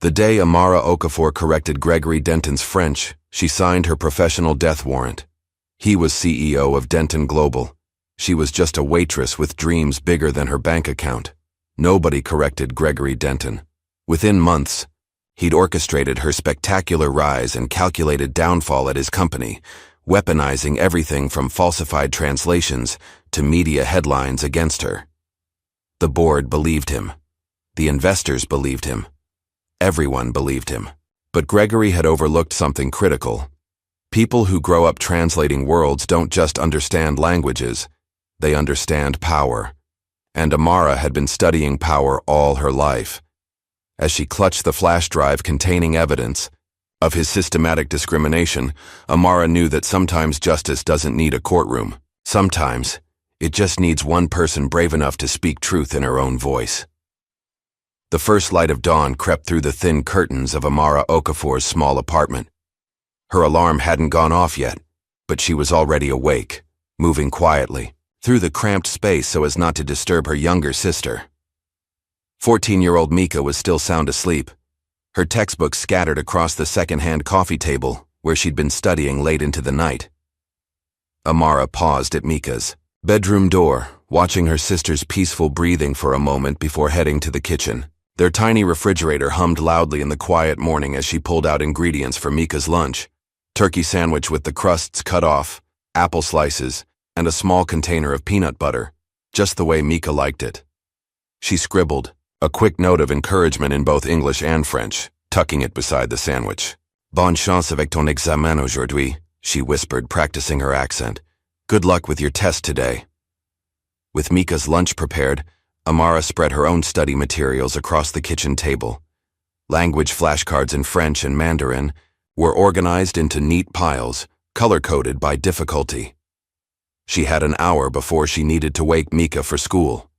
The day Amara Okafor corrected Gregory Denton's French, she signed her professional death warrant. He was CEO of Denton Global. She was just a waitress with dreams bigger than her bank account. Nobody corrected Gregory Denton. Within months, he'd orchestrated her spectacular rise and calculated downfall at his company, weaponizing everything from falsified translations to media headlines against her. The board believed him. The investors believed him. Everyone believed him. But Gregory had overlooked something critical. People who grow up translating worlds don't just understand languages, they understand power. And Amara had been studying power all her life. As she clutched the flash drive containing evidence of his systematic discrimination, Amara knew that sometimes justice doesn't need a courtroom. Sometimes, it just needs one person brave enough to speak truth in her own voice. The first light of dawn crept through the thin curtains of Amara Okafor's small apartment. Her alarm hadn't gone off yet, but she was already awake, moving quietly through the cramped space so as not to disturb her younger sister. 14-year-old Mika was still sound asleep, her textbooks scattered across the second-hand coffee table where she'd been studying late into the night. Amara paused at Mika's bedroom door, watching her sister's peaceful breathing for a moment before heading to the kitchen. Their tiny refrigerator hummed loudly in the quiet morning as she pulled out ingredients for Mika's lunch: turkey sandwich with the crusts cut off, apple slices, and a small container of peanut butter, just the way Mika liked it. She scribbled a quick note of encouragement in both English and French, tucking it beside the sandwich. "Bonne chance avec ton examen aujourd'hui," she whispered, practicing her accent. "Good luck with your test today." With Mika's lunch prepared, Amara spread her own study materials across the kitchen table. Language flashcards in French and Mandarin were organized into neat piles, color-coded by difficulty. She had an hour before she needed to wake Mika for school.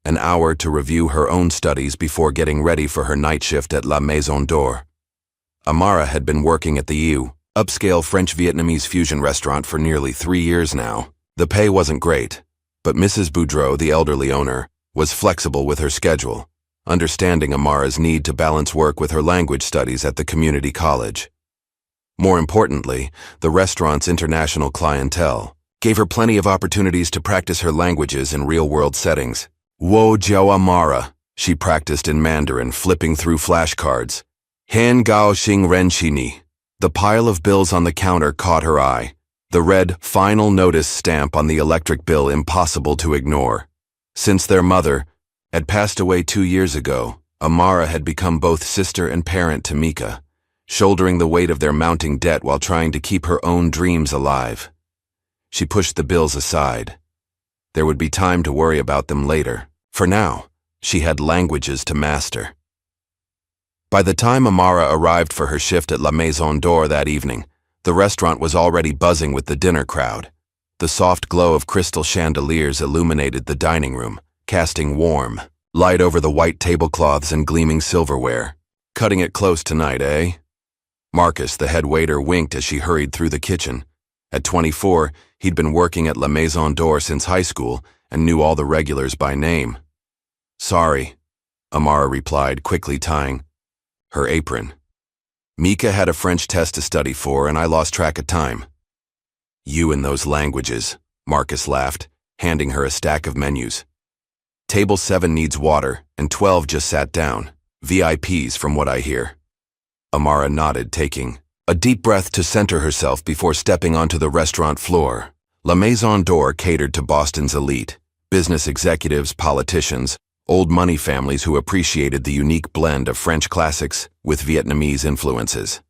An hour to review her own studies before getting ready for her night shift at La Maison d'Or. Amara had been working at the upscale French-Vietnamese fusion restaurant for nearly 3 years now. The pay wasn't great, but Mrs. Boudreau, the elderly owner, was flexible with her schedule, understanding Amara's need to balance work with her language studies at the community college. More importantly, the restaurant's international clientele gave her plenty of opportunities to practice her languages in real-world settings. "Wo jiao Amara," she practiced in Mandarin, flipping through flashcards. "Han gao xing ren xini." The pile of bills on the counter caught her eye, the red "Final Notice" stamp on the electric bill impossible to ignore. Since their mother had passed away 2 years ago, Amara had become both sister and parent to Mika, shouldering the weight of their mounting debt while trying to keep her own dreams alive. She pushed the bills aside. There would be time to worry about them later. For now, she had languages to master. By the time Amara arrived for her shift at La Maison d'Or that evening, the restaurant was already buzzing with the dinner crowd. The soft glow of crystal chandeliers illuminated the dining room, casting warm light over the white tablecloths and gleaming silverware. "Cutting it close tonight, eh?" Marcus, the head waiter, winked as she hurried through the kitchen. At 24, he'd been working at La Maison d'Or since high school and knew all the regulars by name. "Sorry," Amara replied, quickly tying her apron. "Mika had a French test to study for, and I lost track of time." "You and those languages," Marcus laughed, handing her a stack of menus. "Table 7 needs water, and 12 just sat down. VIPs, from what I hear." Amara nodded, taking a deep breath to center herself before stepping onto the restaurant floor. La Maison d'Or catered to Boston's elite, business executives, politicians, old money families who appreciated the unique blend of French classics with Vietnamese influences.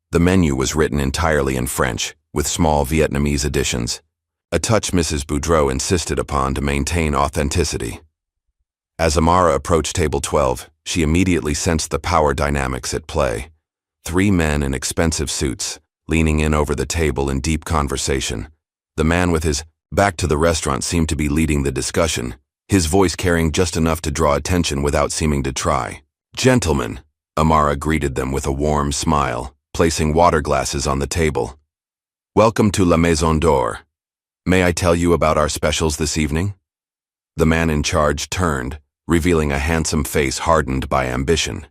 The menu was written entirely in French, with small Vietnamese additions, a touch Mrs. Boudreau insisted upon to maintain authenticity. As Amara approached table 12, she immediately sensed the power dynamics at play. 3 men in expensive suits, leaning in over the table in deep conversation. The man with his back to the restaurant seemed to be leading the discussion, his voice carrying just enough to draw attention without seeming to try. "Gentlemen," Amara greeted them with a warm smile, placing water glasses on the table. "Welcome to La Maison d'Or. May I tell you about our specials this evening?" The man in charge turned, revealing a handsome face hardened by ambition.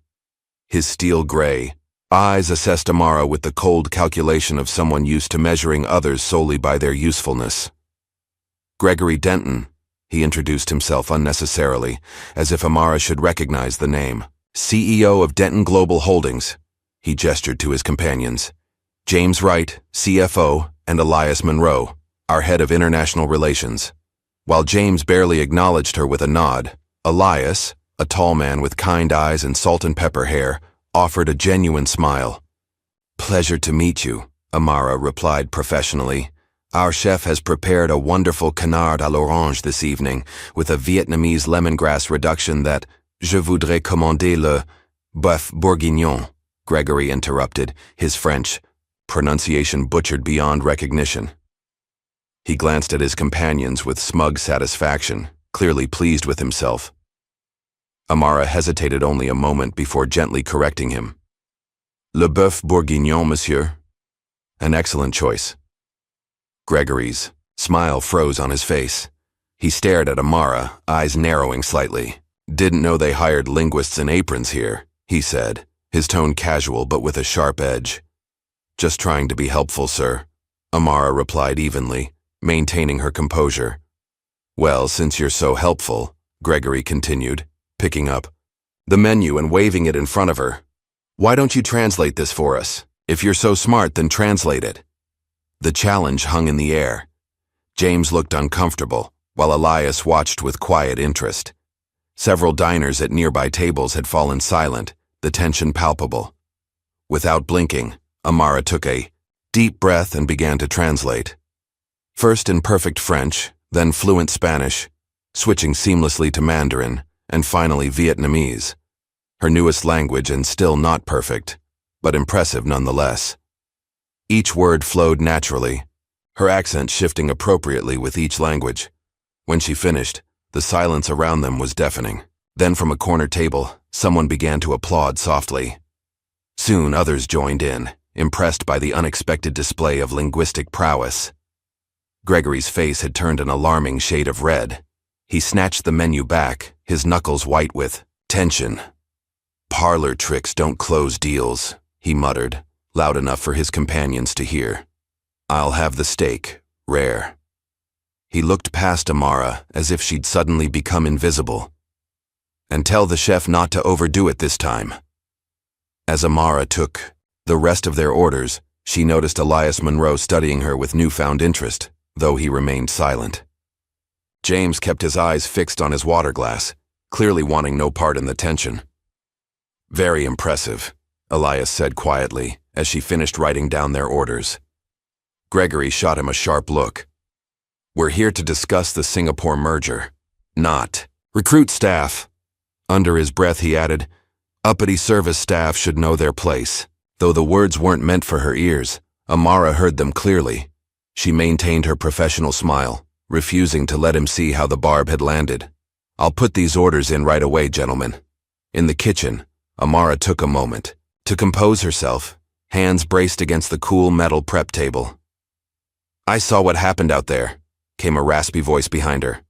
His steel gray eyes assessed Amara with the cold calculation of someone used to measuring others solely by their usefulness. Gregory Denton, he introduced himself unnecessarily, as if Amara should recognize the name. CEO of Denton Global Holdings, he gestured to his companions. James Wright, CFO, and Elias Monroe, our head of international relations. While James barely acknowledged her with a nod, Elias, a tall man with kind eyes and salt and pepper hair, offered a genuine smile. Pleasure to meet you, Amara replied professionally. Our chef has prepared a wonderful canard à l'orange this evening with a Vietnamese lemongrass reduction that je voudrais commander le bœuf bourguignon, Gregory interrupted, his French pronunciation butchered beyond recognition. He glanced at his companions with smug satisfaction, clearly pleased with himself. Amara hesitated only a moment before gently correcting him. Le bœuf bourguignon, monsieur. An excellent choice. Gregory's smile froze on his face. He stared at Amara, eyes narrowing slightly. Didn't know they hired linguists in aprons here, he said, his tone casual but with a sharp edge. Just trying to be helpful, sir, Amara replied evenly, maintaining her composure. Well, since you're so helpful, Gregory continued, picking up the menu and waving it in front of her. Why don't you translate this for us? If you're so smart, then translate it. The challenge hung in the air. James looked uncomfortable, while Elias watched with quiet interest. Several diners at nearby tables had fallen silent, the tension palpable. Without blinking, Amara took a deep breath and began to translate. First in perfect French, then fluent Spanish, switching seamlessly to Mandarin, and finally Vietnamese. Her newest language and still not perfect, but impressive nonetheless. Each word flowed naturally, her accent shifting appropriately with each language. When she finished, the silence around them was deafening. Then from a corner table, someone began to applaud softly. Soon others joined in, impressed by the unexpected display of linguistic prowess. Gregory's face had turned an alarming shade of red. He snatched the menu back, his knuckles white with tension. Parlor tricks don't close deals, he muttered, loud enough for his companions to hear. I'll have the steak, rare. He looked past Amara as if she'd suddenly become invisible. And tell the chef not to overdo it this time. As Amara took the rest of their orders, she noticed Elias Monroe studying her with newfound interest, though he remained silent. James kept his eyes fixed on his water glass, clearly wanting no part in the tension. Very impressive, Elias said quietly, as she finished writing down their orders. Gregory shot him a sharp look. We're here to discuss the Singapore merger, not recruit staff. Under his breath he added, uppity service staff should know their place. Though the words weren't meant for her ears, Amara heard them clearly. She maintained her professional smile, refusing to let him see how the barb had landed. I'll put these orders in right away, gentlemen. In the kitchen, Amara took a moment to compose herself, hands braced against the cool metal prep table. I saw what happened out there, came a raspy voice behind her.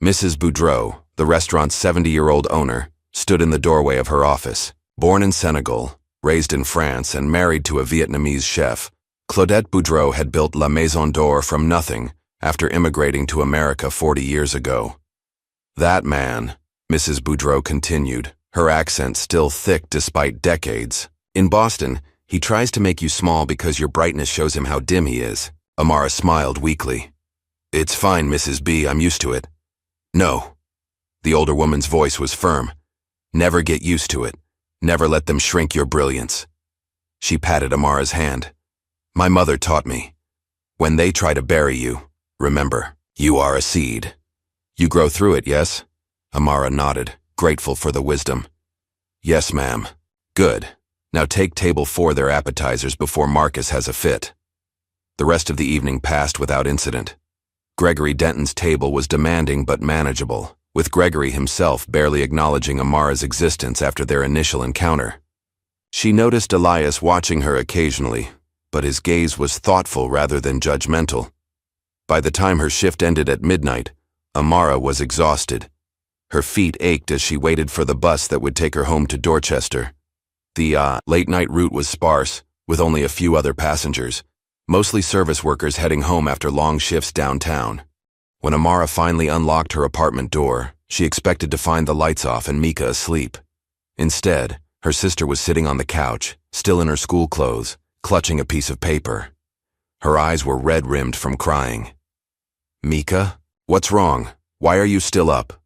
Mrs. Boudreau, the restaurant's 70-year-old owner, stood in the doorway of her office. Born in Senegal, raised in France, and married to a Vietnamese chef, Claudette Boudreau had built La Maison d'Or from nothing after immigrating to America 40 years ago. That man, Mrs. Boudreau continued, her accent still thick despite decades. In Boston, he tries to make you small because your brightness shows him how dim he is. Amara smiled weakly. It's fine, Mrs. B, I'm used to it. No. The older woman's voice was firm. Never get used to it. Never let them shrink your brilliance. She patted Amara's hand. My mother taught me. When they try to bury you, remember, you are a seed. You grow through it, yes? Amara nodded, grateful for the wisdom. Yes, ma'am. Good. Now take table 4 their appetizers before Marcus has a fit. The rest of the evening passed without incident. Gregory Denton's table was demanding but manageable, with Gregory himself barely acknowledging Amara's existence after their initial encounter. She noticed Elias watching her occasionally, but his gaze was thoughtful rather than judgmental. By the time her shift ended at midnight, Amara was exhausted. Her feet ached as she waited for the bus that would take her home to Dorchester. The late-night route was sparse, with only a few other passengers, mostly service workers heading home after long shifts downtown. When Amara finally unlocked her apartment door, she expected to find the lights off and Mika asleep. Instead, her sister was sitting on the couch, still in her school clothes, clutching a piece of paper. Her eyes were red-rimmed from crying. "Mika? What's wrong? Why are you still up?"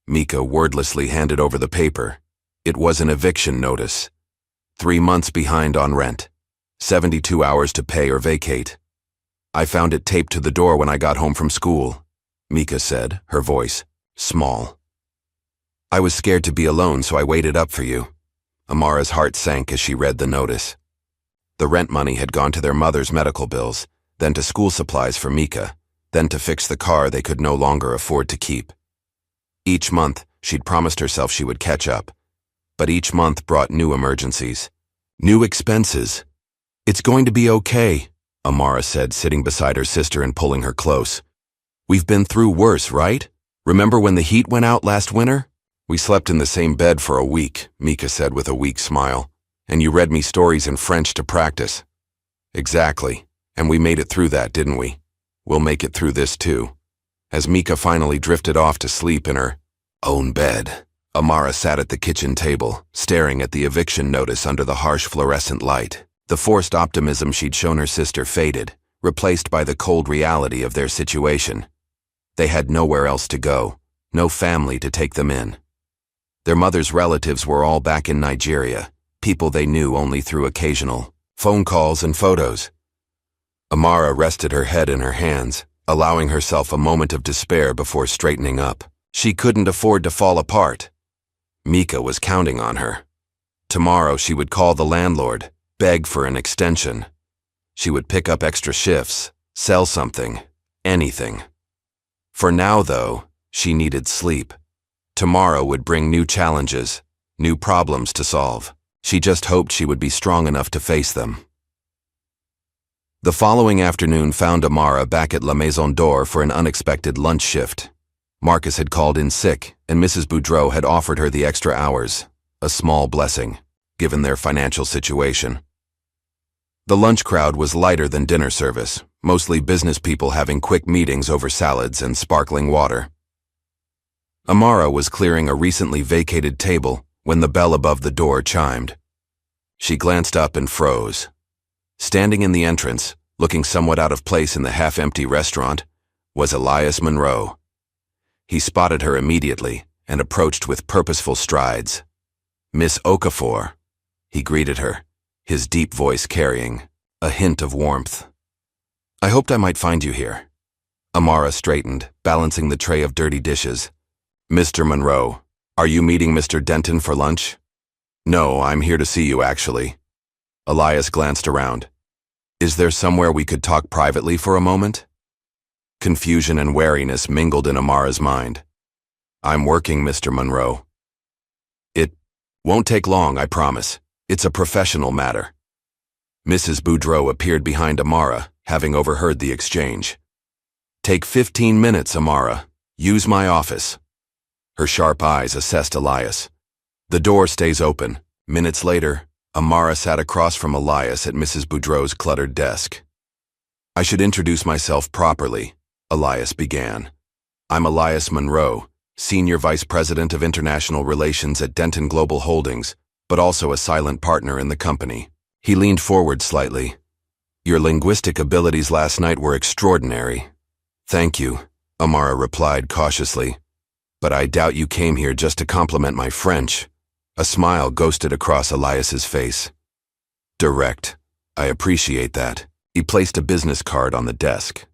Mika wordlessly handed over the paper. It was an eviction notice. 3 months behind on rent. 72 hours to pay or vacate. "I found it taped to the door when I got home from school," Mika said, her voice small. "I was scared to be alone, so I waited up for you." Amara's heart sank as she read the notice. The rent money had gone to their mother's medical bills, then to school supplies for Mika, then to fix the car they could no longer afford to keep. Each month, she'd promised herself she would catch up, but each month brought new emergencies. New expenses. "It's going to be okay," Amara said, sitting beside her sister and pulling her close. "We've been through worse, right? Remember when the heat went out last winter?" "We slept in the same bed for a week," Mika said with a weak smile. "And you read me stories in French to practice." "Exactly. And we made it through that, didn't we? We'll make it through this too." As Mika finally drifted off to sleep in her own bed, Amara sat at the kitchen table, staring at the eviction notice under the harsh fluorescent light. The forced optimism she'd shown her sister faded, replaced by the cold reality of their situation. They had nowhere else to go, no family to take them in. Their mother's relatives were all back in Nigeria, people they knew only through occasional phone calls and photos. Amara rested her head in her hands, allowing herself a moment of despair before straightening up. She couldn't afford to fall apart. Mika was counting on her. Tomorrow she would call the landlord, beg for an extension. She would pick up extra shifts, sell something, anything. For now, though, she needed sleep. Tomorrow would bring new challenges, new problems to solve. She just hoped she would be strong enough to face them. The following afternoon found Amara back at La Maison d'Or for an unexpected lunch shift. Marcus had called in sick, and Mrs. Boudreau had offered her the extra hours, a small blessing, given their financial situation. The lunch crowd was lighter than dinner service, mostly business people having quick meetings over salads and sparkling water. Amara was clearing a recently vacated table when the bell above the door chimed. She glanced up and froze. Standing in the entrance, looking somewhat out of place in the half-empty restaurant, was Elias Monroe. He spotted her immediately and approached with purposeful strides. "Miss Okafor," he greeted her, his deep voice carrying a hint of warmth. "I hoped I might find you here." Amara straightened, balancing the tray of dirty dishes. "Mr. Monroe, are you meeting Mr. Denton for lunch?" "No, I'm here to see you, actually." Elias glanced around. "Is there somewhere we could talk privately for a moment?" Confusion and wariness mingled in Amara's mind. "I'm working, Mr. Monroe." "It won't take long, I promise. It's a professional matter." Mrs. Boudreau appeared behind Amara, having overheard the exchange. "Take 15 minutes, Amara. Use my office." Her sharp eyes assessed Elias. "The door stays open." Minutes later, Amara sat across from Elias at Mrs. Boudreau's cluttered desk. "I should introduce myself properly," Elias began. "I'm Elias Monroe, Senior Vice President of International Relations at Denton Global Holdings, but also a silent partner in the company." He leaned forward slightly. "Your linguistic abilities last night were extraordinary." "Thank you," Amara replied cautiously. "But I doubt you came here just to compliment my French." A smile ghosted across Elias's face. "Direct. I appreciate that." He placed a business card on the desk.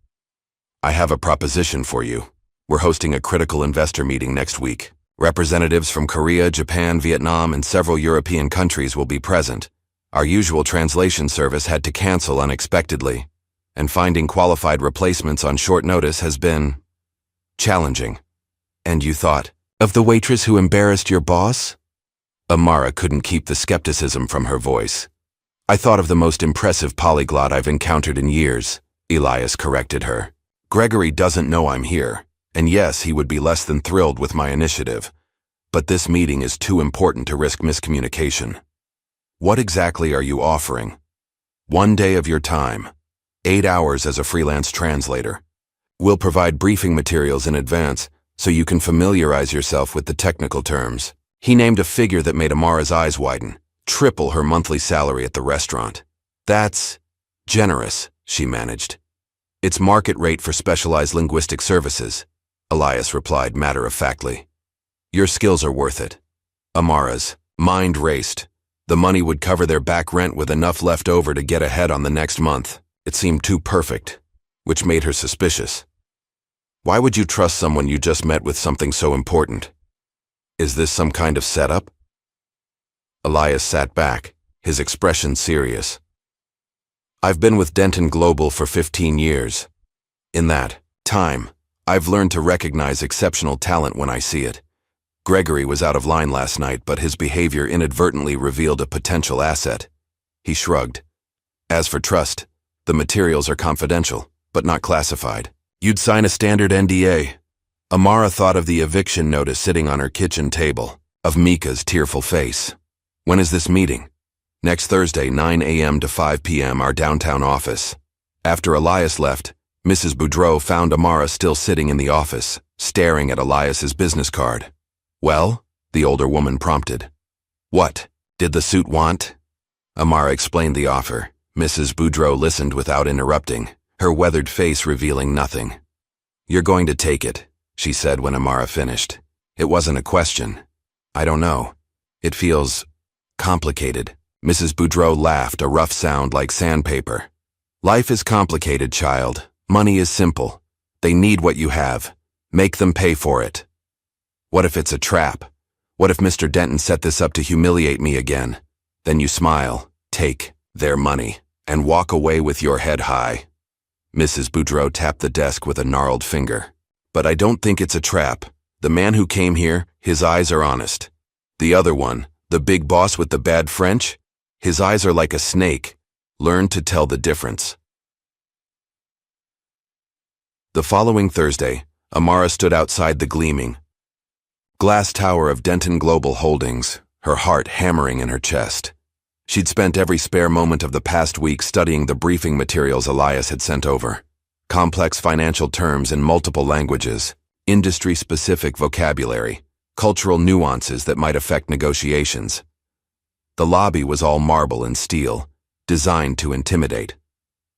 "I have a proposition for you. We're hosting a critical investor meeting next week. Representatives from Korea, Japan, Vietnam, and several European countries will be present. Our usual translation service had to cancel unexpectedly, and finding qualified replacements on short notice has been challenging." "And you thought of the waitress who embarrassed your boss?" Amara couldn't keep the skepticism from her voice. "I thought of the most impressive polyglot I've encountered in years," Elias corrected her. "Gregory doesn't know I'm here, and yes, he would be less than thrilled with my initiative. But this meeting is too important to risk miscommunication." What exactly are you offering? 1 day of your time. 8 hours as a freelance translator. We'll provide briefing materials in advance so you can familiarize yourself with the technical terms. He named a figure that made Amara's eyes widen. Triple her monthly salary at the restaurant. That's generous, she managed. It's market rate for specialized linguistic services, Elias replied matter-of-factly. Your skills are worth it. Amara's mind raced. The money would cover their back rent with enough left over to get ahead on the next month. It seemed too perfect, which made her suspicious. Why would you trust someone you just met with something so important? Is this some kind of setup? Elias sat back, his expression serious. I've been with Denton Global for 15 years. In that time, I've learned to recognize exceptional talent when I see it. Gregory was out of line last night, but his behavior inadvertently revealed a potential asset. He shrugged. As for trust, the materials are confidential, but not classified. You'd sign a standard NDA. Amara thought of the eviction notice sitting on her kitchen table, of Mika's tearful face. When is this meeting? Next Thursday, 9 a.m. to 5 p.m., our downtown office. After Elias left, Mrs. Boudreau found Amara still sitting in the office, staring at Elias's business card. Well, the older woman prompted. What did the suit want? Amara explained the offer. Mrs. Boudreau listened without interrupting, her weathered face revealing nothing. You're going to take it, she said when Amara finished. It wasn't a question. I don't know. It feels complicated. Mrs. Boudreau laughed, a rough sound like sandpaper. Life is complicated, child. Money is simple. They need what you have. Make them pay for it. What if it's a trap? What if Mr. Denton set this up to humiliate me again? Then you smile, take their money, and walk away with your head high. Mrs. Boudreau tapped the desk with a gnarled finger. But I don't think it's a trap. The man who came here, his eyes are honest. The other one, the big boss with the bad French, his eyes are like a snake. Learn to tell the difference. The following Thursday, Amara stood outside the gleaming glass tower of Denton Global Holdings, her heart hammering in her chest. She'd spent every spare moment of the past week studying the briefing materials Elias had sent over. Complex financial terms in multiple languages, industry-specific vocabulary, cultural nuances that might affect negotiations. The lobby was all marble and steel, designed to intimidate.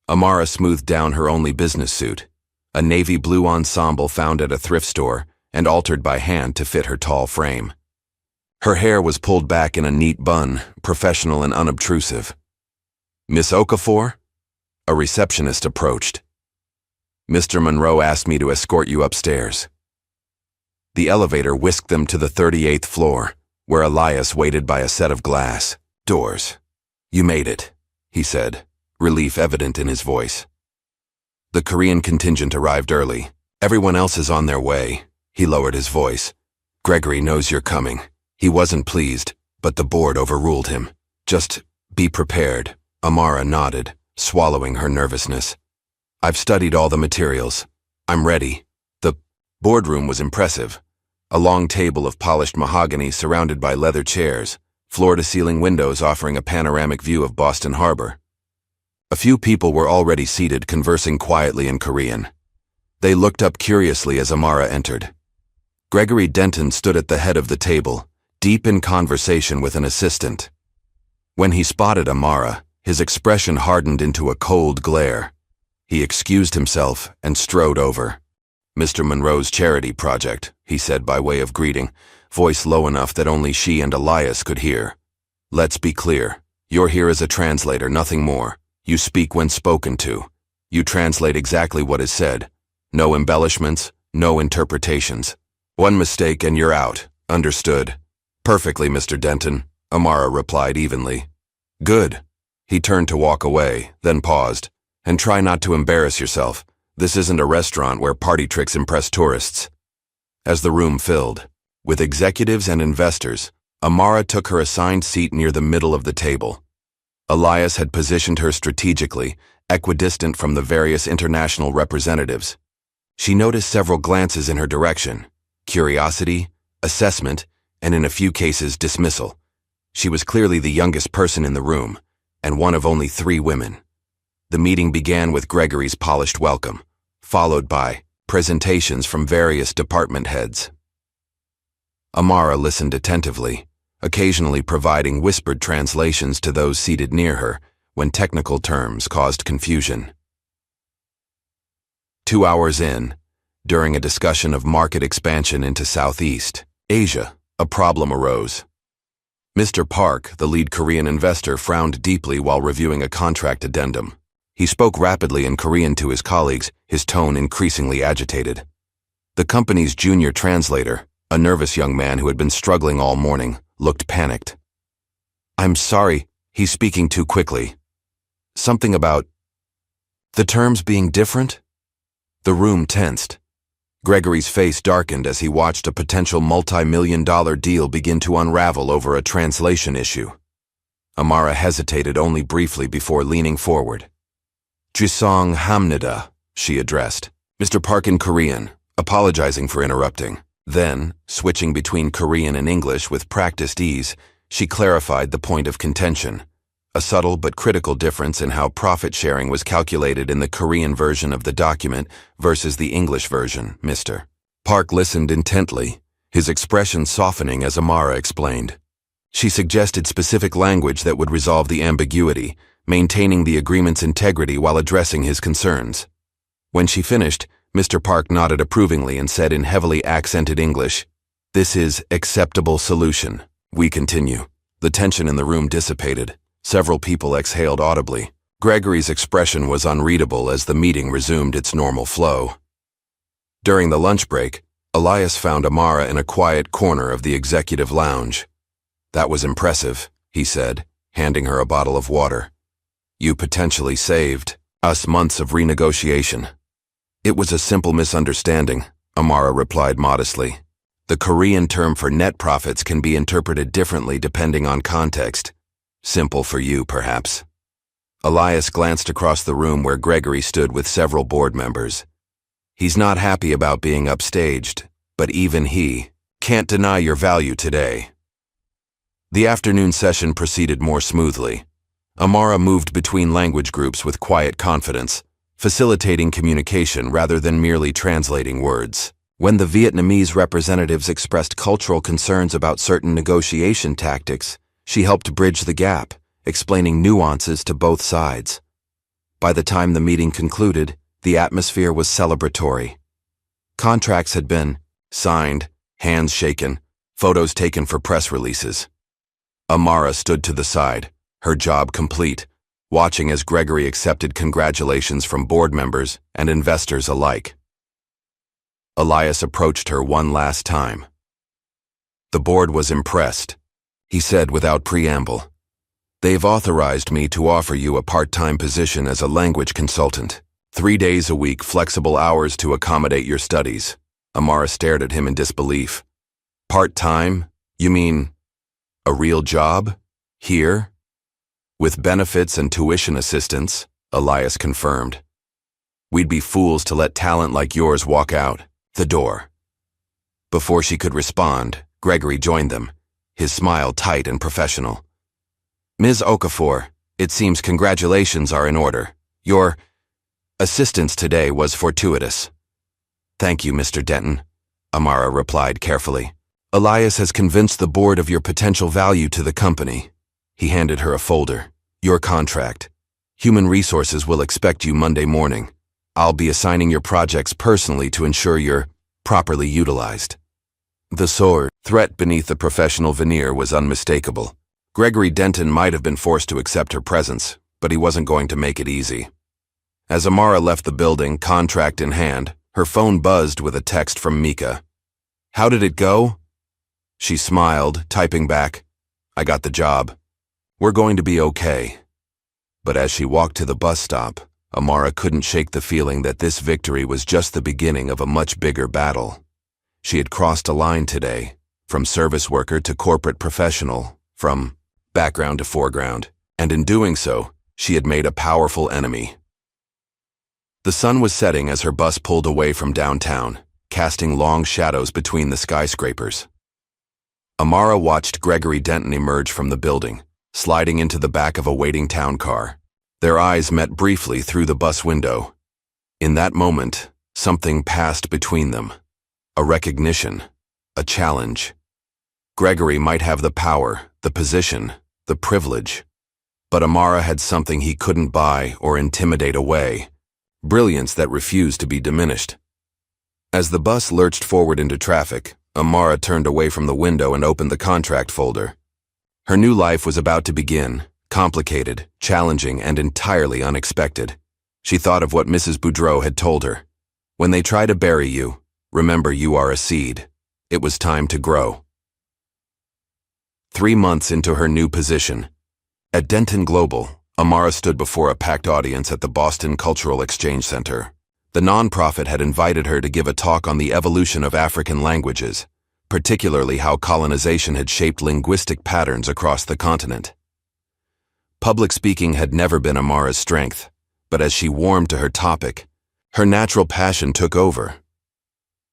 Amara smoothed down her only business suit, a navy blue ensemble found at a thrift store and altered by hand to fit her tall frame. Her hair was pulled back in a neat bun, professional and unobtrusive. Miss Okafor? A receptionist approached. Mr. Monroe asked me to escort you upstairs. The elevator whisked them to the 38th floor, where Elias waited by a set of glass doors. You made it, he said, relief evident in his voice. The Korean contingent arrived early. Everyone else is on their way. He lowered his voice. Gregory knows you're coming. He wasn't pleased, but the board overruled him. Just be prepared. Amara nodded, swallowing her nervousness. I've studied all the materials. I'm ready. The boardroom was impressive. A long table of polished mahogany surrounded by leather chairs, floor-to-ceiling windows offering a panoramic view of Boston Harbor. A few people were already seated, conversing quietly in Korean. They looked up curiously as Amara entered. Gregory Denton stood at the head of the table, deep in conversation with an assistant. When he spotted Amara, his expression hardened into a cold glare. He excused himself and strode over. Mr. Monroe's charity project, he said by way of greeting, voice low enough that only she and Elias could hear. Let's be clear. You're here as a translator, nothing more. You speak when spoken to. You translate exactly what is said. No embellishments, no interpretations. One mistake and you're out. Understood. Perfectly, Mr. Denton, Amara replied evenly. Good. He turned to walk away, then paused. And try not to embarrass yourself. This isn't a restaurant where party tricks impress tourists. As the room filled, with executives and investors, Amara took her assigned seat near the middle of the table. Elias had positioned her strategically, equidistant from the various international representatives. She noticed several glances in her direction, curiosity, assessment, and in a few cases dismissal. She was clearly the youngest person in the room, and one of only 3 women. The meeting began with Gregory's polished welcome, followed by presentations from various department heads. Amara listened attentively, occasionally providing whispered translations to those seated near her when technical terms caused confusion. 2 hours in, during a discussion of market expansion into Southeast Asia, a problem arose. Mr. Park, the lead Korean investor, frowned deeply while reviewing a contract addendum. He spoke rapidly in Korean to his colleagues, his tone increasingly agitated. The company's junior translator, a nervous young man who had been struggling all morning, looked panicked. "I'm sorry, he's speaking too quickly. Something about the terms being different?" The room tensed. Gregory's face darkened as he watched a potential multi-million-dollar deal begin to unravel over a translation issue. Amara hesitated only briefly before leaning forward. "Jisong hamnida," she addressed. Mr. Park in Korean, apologizing for interrupting. Then, switching between Korean and English with practiced ease, she clarified the point of contention, a subtle but critical difference in how profit sharing was calculated in the Korean version of the document versus the English version. Mr. Park listened intently, his expression softening as Amara explained. She suggested specific language that would resolve the ambiguity, maintaining the agreement's integrity while addressing his concerns. When she finished, Mr. Park nodded approvingly and said in heavily accented English, "This is acceptable solution. We continue." The tension in the room dissipated. Several people exhaled audibly. Gregory's expression was unreadable as the meeting resumed its normal flow. During the lunch break, Elias found Amara in a quiet corner of the executive lounge. "That was impressive," he said, handing her a bottle of water. "You potentially saved us months of renegotiation." "It was a simple misunderstanding," Amara replied modestly. "The Korean term for net profits can be interpreted differently depending on context. Simple for you, perhaps." Elias glanced across the room where Gregory stood with several board members. "He's not happy about being upstaged, but even he can't deny your value today." The afternoon session proceeded more smoothly. Amara moved between language groups with quiet confidence, facilitating communication rather than merely translating words. When the Vietnamese representatives expressed cultural concerns about certain negotiation tactics, she helped bridge the gap, explaining nuances to both sides. By the time the meeting concluded, the atmosphere was celebratory. Contracts had been signed, hands shaken, photos taken for press releases. Amara stood to the side, her job complete, watching as Gregory accepted congratulations from board members and investors alike. Elias approached her one last time. "The board was impressed," he said without preamble. "They've authorized me to offer you a part-time position as a language consultant. 3 days a week, flexible hours to accommodate your studies." Amara stared at him in disbelief. "Part-time? You mean a real job? Here?" "With benefits and tuition assistance," Elias confirmed. "We'd be fools to let talent like yours walk out the door." Before she could respond, Gregory joined them, his smile tight and professional. "Ms. Okafor, it seems congratulations are in order. Your assistance today was fortuitous." "Thank you, Mr. Denton," Amara replied carefully. "Elias has convinced the board of your potential value to the company." He handed her a folder. "Your contract. Human Resources will expect you Monday morning. I'll be assigning your projects personally to ensure you're properly utilized." The threat beneath the professional veneer was unmistakable. Gregory Denton might have been forced to accept her presence, but he wasn't going to make it easy. As Amara left the building, contract in hand, her phone buzzed with a text from Mika. "How did it go?" She smiled, typing back, "I got the job. We're going to be okay." But as she walked to the bus stop, Amara couldn't shake the feeling that this victory was just the beginning of a much bigger battle. She had crossed a line today, from service worker to corporate professional, from background to foreground, and in doing so, she had made a powerful enemy. The sun was setting as her bus pulled away from downtown, casting long shadows between the skyscrapers. Amara watched Gregory Denton emerge from the building, sliding into the back of a waiting town car. Their eyes met briefly through the bus window. In that moment, something passed between them. A recognition, a challenge. Gregory might have the power, the position, the privilege. But Amara had something he couldn't buy or intimidate away. Brilliance that refused to be diminished. As the bus lurched forward into traffic, Amara turned away from the window and opened the contract folder. Her new life was about to begin, complicated, challenging, and entirely unexpected. She thought of what Mrs. Boudreau had told her. When they try to bury you, remember you are a seed. It was time to grow. 3 months into her new position. At Denton Global, Amara stood before a packed audience at the Boston Cultural Exchange Center. The nonprofit had invited her to give a talk on the evolution of African languages, particularly how colonization had shaped linguistic patterns across the continent. Public speaking had never been Amara's strength, but as she warmed to her topic, her natural passion took over.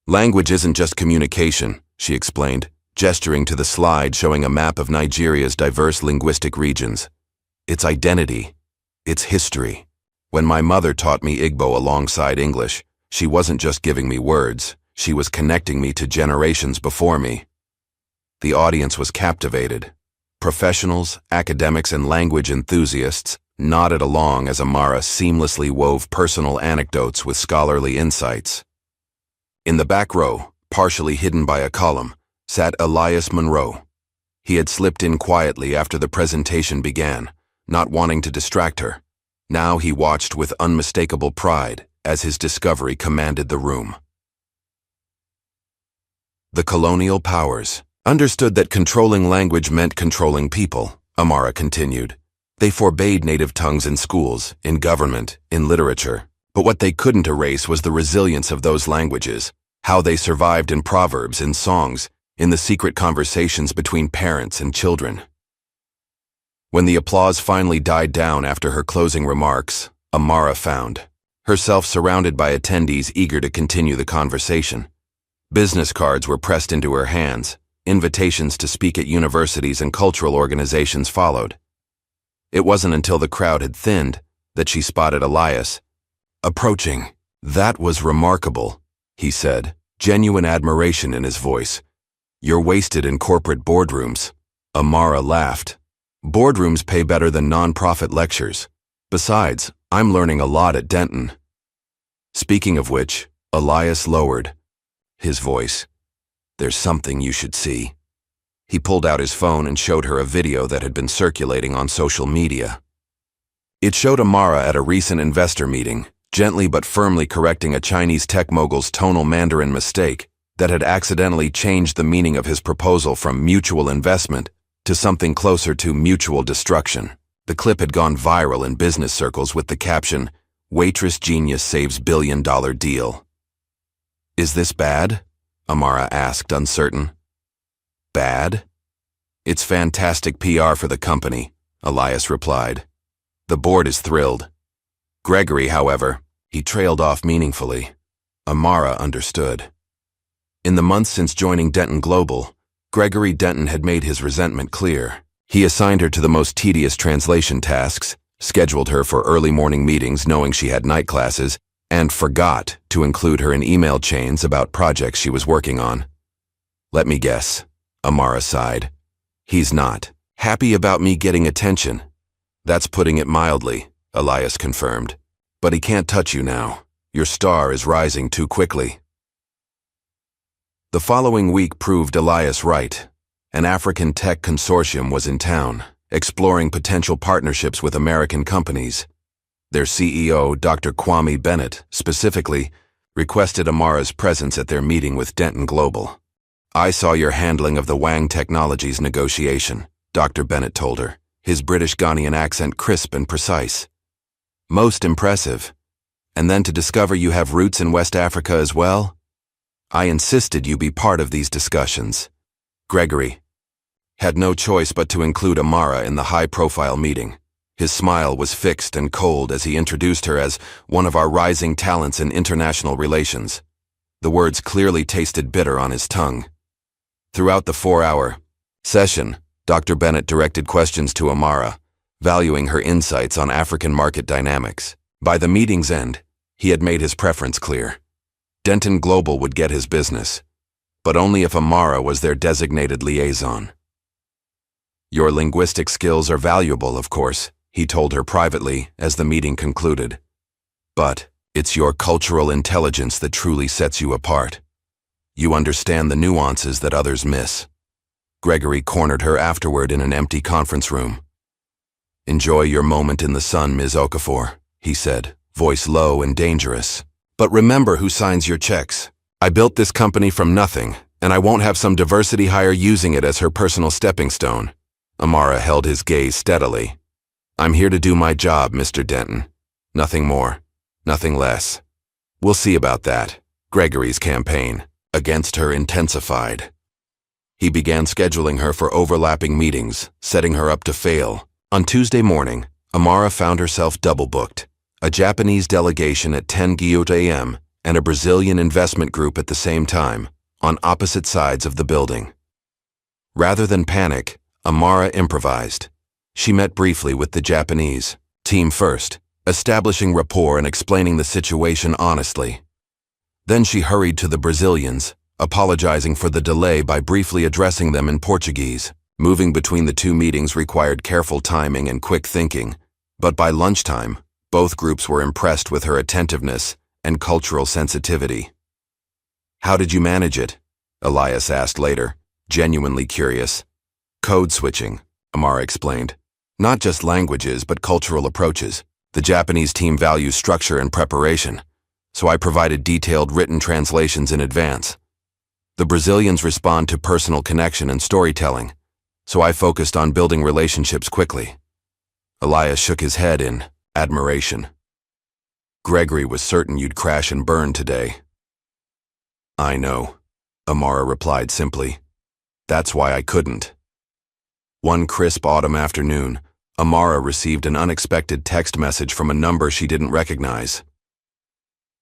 Language isn't just communication, she explained, gesturing to the slide showing a map of Nigeria's diverse linguistic regions. It's identity. It's history. When my mother taught me Igbo alongside English, she wasn't just giving me words, she was connecting me to generations before me. The audience was captivated. Professionals, academics, and language enthusiasts nodded along as Amara seamlessly wove personal anecdotes with scholarly insights. In the back row, partially hidden by a column, sat Elias Monroe. He had slipped in quietly after the presentation began, not wanting to distract her. Now he watched with unmistakable pride as his discovery commanded the room. The colonial powers understood that controlling language meant controlling people, Amara continued. They forbade native tongues in schools, in government, in literature. But what they couldn't erase was the resilience of those languages, how they survived in proverbs, in songs, in the secret conversations between parents and children. When the applause finally died down after her closing remarks, Amara found herself surrounded by attendees eager to continue the conversation. Business cards were pressed into her hands. Invitations to speak at universities and cultural organizations followed. It wasn't until the crowd had thinned that she spotted Elias approaching. "That was remarkable," he said, genuine admiration in his voice. "You're wasted in corporate boardrooms." Amara laughed. "Boardrooms pay better than non-profit lectures. Besides, I'm learning a lot at Denton." Speaking of which, Elias lowered his voice. "There's something you should see." He pulled out his phone and showed her a video that had been circulating on social media. It showed Amara at a recent investor meeting, gently but firmly correcting a Chinese tech mogul's tonal Mandarin mistake that had accidentally changed the meaning of his proposal from mutual investment to something closer to mutual destruction. The clip had gone viral in business circles with the caption, "Waitress genius saves billion-dollar deal." "Is this bad?" Amara asked, uncertain. "Bad? It's fantastic PR for the company," Elias replied. "The board is thrilled." Gregory, however, he trailed off meaningfully. Amara understood. In the months since joining Denton Global, Gregory Denton had made his resentment clear. He assigned her to the most tedious translation tasks, scheduled her for early morning meetings knowing she had night classes, and forgot to include her in email chains about projects she was working on. "Let me guess," Amara sighed. "He's not happy about me getting attention." "That's putting it mildly," Elias confirmed. "But he can't touch you now. Your star is rising too quickly." The following week proved Elias right. An African tech consortium was in town, exploring potential partnerships with American companies. Their CEO, Dr. Kwame Bennett, specifically, requested Amara's presence at their meeting with Denton Global. "I saw your handling of the Wang Technologies negotiation," Dr. Bennett told her, his British Ghanaian accent crisp and precise. "Most impressive. And then to discover you have roots in West Africa as well? I insisted you be part of these discussions." Gregory had no choice but to include Amara in the high-profile meeting. His smile was fixed and cold as he introduced her as one of our rising talents in international relations. The words clearly tasted bitter on his tongue. Throughout the 4-hour, Session. Dr. Bennett directed questions to Amara, valuing her insights on African market dynamics. By the meeting's end, he had made his preference clear. Denton Global would get his business, but only if Amara was their designated liaison. Your linguistic skills are valuable, of course, he told her privately as the meeting concluded. But it's your cultural intelligence that truly sets you apart. You understand the nuances that others miss. Gregory cornered her afterward in an empty conference room. Enjoy your moment in the sun, Ms. Okafor, he said, voice low and dangerous. But remember who signs your checks. I built this company from nothing, and I won't have some diversity hire using it as her personal stepping stone. Amara held his gaze steadily. I'm here to do my job, Mr. Denton. Nothing more, nothing less. We'll see about that. Gregory's campaign against her intensified. He began scheduling her for overlapping meetings, setting her up to fail. On Tuesday morning, Amara found herself double-booked. A Japanese delegation at 10 a.m. and a Brazilian investment group at the same time, on opposite sides of the building. Rather than panic, Amara improvised. She met briefly with the Japanese team first, establishing rapport and explaining the situation honestly. Then she hurried to the Brazilians, apologizing for the delay by briefly addressing them in Portuguese. Moving between the two meetings required careful timing and quick thinking, but by lunchtime, both groups were impressed with her attentiveness and cultural sensitivity. How did you manage it? Elias asked later, genuinely curious. Code switching, Amara explained. Not just languages, but cultural approaches. The Japanese team values structure and preparation, so I provided detailed written translations in advance. The Brazilians respond to personal connection and storytelling, so I focused on building relationships quickly. Elias shook his head in admiration. Gregory was certain you'd crash and burn today. I know, Amara replied simply. That's why I couldn't. One crisp autumn afternoon, Amara received an unexpected text message from a number she didn't recognize.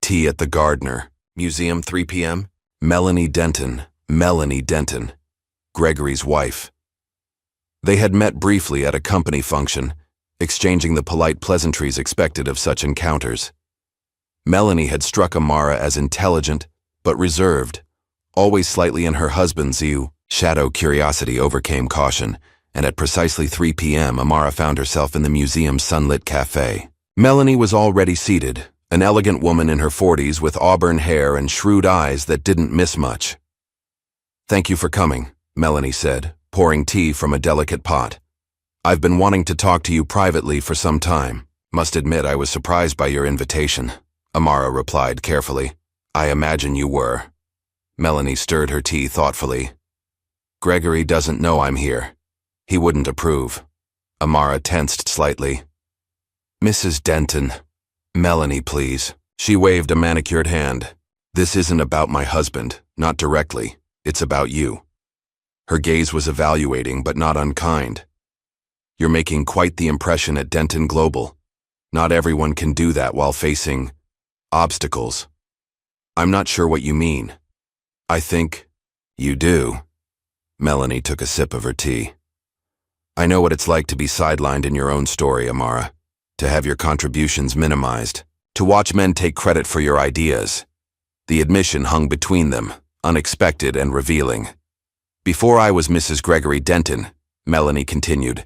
Tea at the Gardner, Museum 3 p.m. Melanie Denton, Gregory's wife. They had met briefly at a company function, exchanging the polite pleasantries expected of such encounters. Melanie had struck Amara as intelligent, but reserved, always slightly in her husband's view. Shadow curiosity overcame caution, and at precisely 3 p.m. Amara found herself in the museum's sunlit cafe. Melanie was already seated, an elegant woman in her 40s with auburn hair and shrewd eyes that didn't miss much. Thank you for coming, Melanie said, pouring tea from a delicate pot. I've been wanting to talk to you privately for some time. Must admit I was surprised by your invitation, Amara replied carefully. I imagine you were. Melanie stirred her tea thoughtfully. Gregory doesn't know I'm here. He wouldn't approve. Amara tensed slightly. Mrs. Denton. Melanie, please. She waved a manicured hand. This isn't about my husband, not directly. It's about you. Her gaze was evaluating but not unkind. You're making quite the impression at Denton Global. Not everyone can do that while facing obstacles. I'm not sure what you mean. I think you do. Melanie took a sip of her tea. I know what it's like to be sidelined in your own story, Amara. To have your contributions minimized. To watch men take credit for your ideas. The admission hung between them, unexpected and revealing. Before I was Mrs. Gregory Denton, Melanie continued,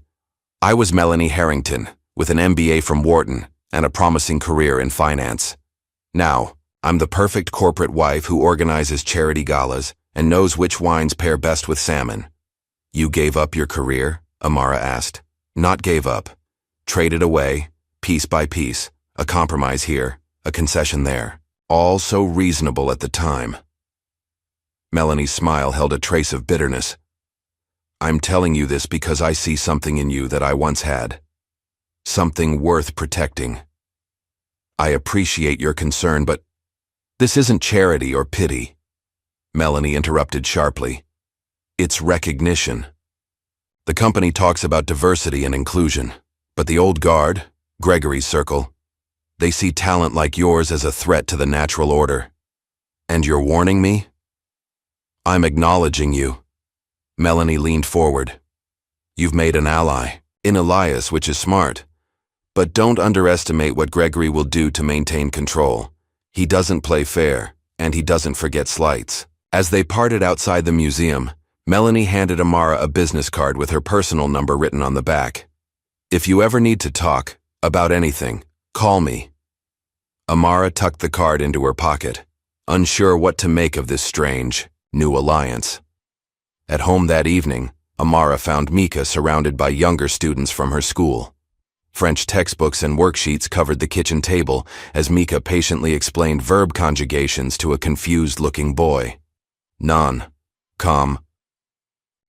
I was Melanie Harrington, with an MBA from Wharton and a promising career in finance. Now, I'm the perfect corporate wife who organizes charity galas and knows which wines pair best with salmon. You gave up your career? Amara asked. Not gave up. Traded away, piece by piece, a compromise here, a concession there. All so reasonable at the time. Melanie's smile held a trace of bitterness. I'm telling you this because I see something in you that I once had. Something worth protecting. I appreciate your concern, but this isn't charity or pity. Melanie interrupted sharply. It's recognition. The company talks about diversity and inclusion, but the old guard, Gregory's circle, they see talent like yours as a threat to the natural order. And you're warning me? I'm acknowledging you. Melanie leaned forward. You've made an ally in Elias, which is smart. But don't underestimate what Gregory will do to maintain control. He doesn't play fair, and he doesn't forget slights. As they parted outside the museum, Melanie handed Amara a business card with her personal number written on the back. If you ever need to talk about anything, call me. Amara tucked the card into her pocket, unsure what to make of this strange, new alliance. At home that evening, Amara found Mika surrounded by younger students from her school. French textbooks and worksheets covered the kitchen table as Mika patiently explained verb conjugations to a confused-looking boy. Non. Com.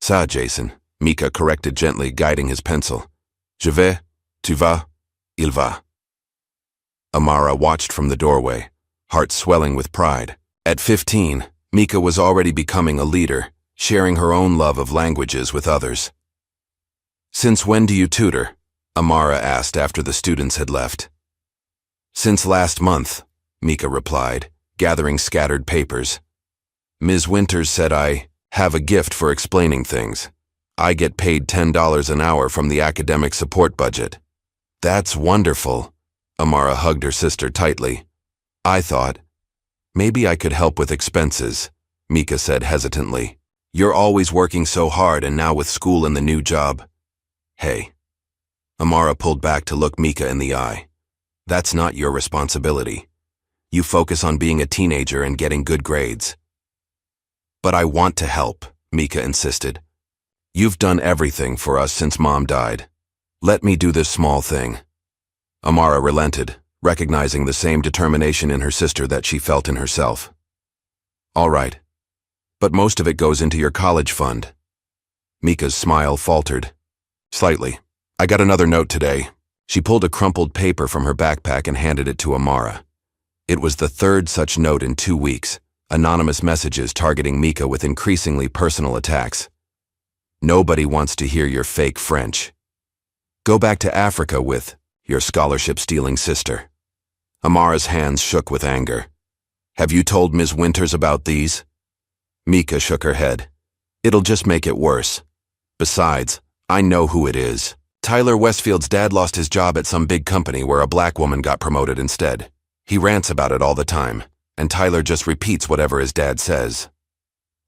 Ça, Jason, Mika corrected gently, guiding his pencil. Je vais, tu vas, il va. Amara watched from the doorway, heart swelling with pride. At 15, Mika was already becoming a leader, sharing her own love of languages with others. Since when do you tutor? Amara asked after the students had left. Since last month, Mika replied, gathering scattered papers. Ms. Winters said I have a gift for explaining things. I get paid $10 an hour from the academic support budget. That's wonderful. Amara hugged her sister tightly. I thought, maybe I could help with expenses, Mika said hesitantly. You're always working so hard and now with school and the new job. Hey. Amara pulled back to look Mika in the eye. That's not your responsibility. You focus on being a teenager and getting good grades. But I want to help, Mika insisted. You've done everything for us since Mom died. Let me do this small thing. Amara relented, recognizing the same determination in her sister that she felt in herself. All right. But most of it goes into your college fund. Mika's smile faltered. Slightly. I got another note today. She pulled a crumpled paper from her backpack and handed it to Amara. It was the third such note in 2 weeks, anonymous messages targeting Mika with increasingly personal attacks. Nobody wants to hear your fake French. Go back to Africa with your scholarship-stealing sister. Amara's hands shook with anger. Have you told Ms. Winters about these? Mika shook her head. It'll just make it worse. Besides, I know who it is. Tyler Westfield's dad lost his job at some big company where a black woman got promoted instead. He rants about it all the time, and Tyler just repeats whatever his dad says.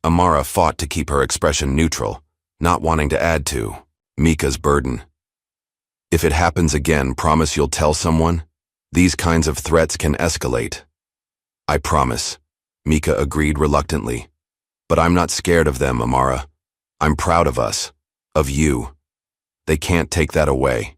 Amara fought to keep her expression neutral, not wanting to add to Mika's burden. If it happens again, promise you'll tell someone? These kinds of threats can escalate. I promise, Mika agreed reluctantly. But I'm not scared of them, Amara. I'm proud of us, of you. They can't take that away.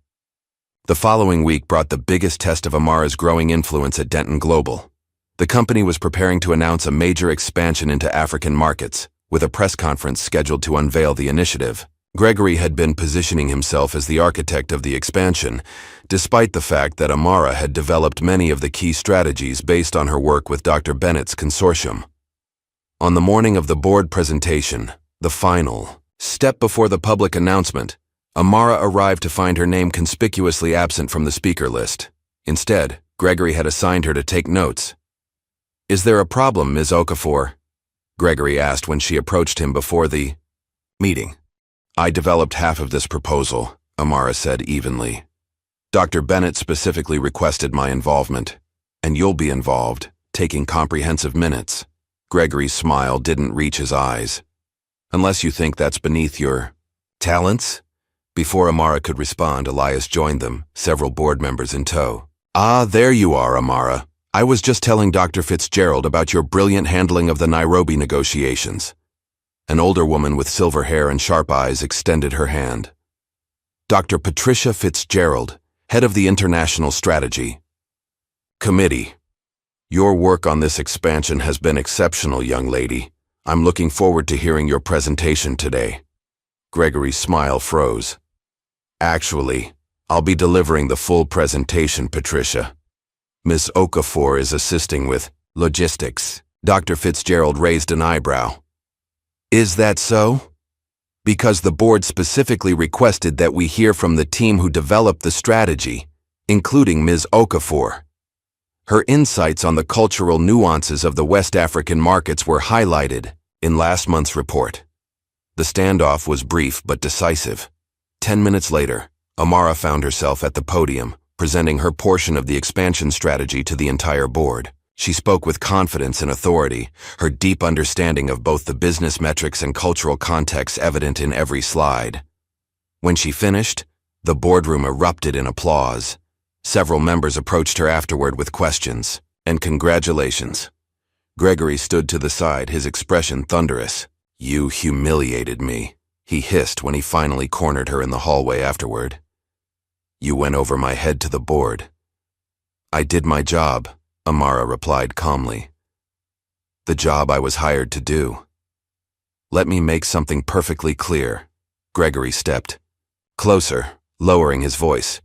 The following week brought the biggest test of Amara's growing influence at Denton Global. The company was preparing to announce a major expansion into African markets, with a press conference scheduled to unveil the initiative. Gregory had been positioning himself as the architect of the expansion, despite the fact that Amara had developed many of the key strategies based on her work with Dr. Bennett's consortium. On the morning of the board presentation, the final step before the public announcement, Amara arrived to find her name conspicuously absent from the speaker list. Instead, Gregory had assigned her to take notes. Is there a problem, Ms. Okafor? Gregory asked when she approached him before the meeting. I developed half of this proposal, Amara said evenly. Dr. Bennett specifically requested my involvement, and you'll be involved, taking comprehensive minutes. Gregory's smile didn't reach his eyes. Unless you think that's beneath your talents? Before Amara could respond, Elias joined them, several board members in tow. Ah, there you are, Amara. I was just telling Dr. Fitzgerald about your brilliant handling of the Nairobi negotiations. An older woman with silver hair and sharp eyes extended her hand. Dr. Patricia Fitzgerald, head of the International Strategy Committee. Your work on this expansion has been exceptional, young lady. I'm looking forward to hearing your presentation today. Gregory's smile froze. Actually, I'll be delivering the full presentation, Patricia. Miss Okafor is assisting with logistics. Dr. Fitzgerald raised an eyebrow. Is that so? Because the board specifically requested that we hear from the team who developed the strategy, including Ms. Okafor. Her insights on the cultural nuances of the West African markets were highlighted in last month's report. The standoff was brief but decisive. 10 minutes later, Amara found herself at the podium, presenting her portion of the expansion strategy to the entire board. She spoke with confidence and authority, her deep understanding of both the business metrics and cultural context evident in every slide. When she finished, the boardroom erupted in applause. Several members approached her afterward with questions and congratulations. Gregory stood to the side, his expression thunderous. "You humiliated me," he hissed when he finally cornered her in the hallway afterward. "You went over my head to the board." "I did my job," Amara replied calmly. "The job I was hired to do." "Let me make something perfectly clear." Gregory stepped closer, lowering his voice.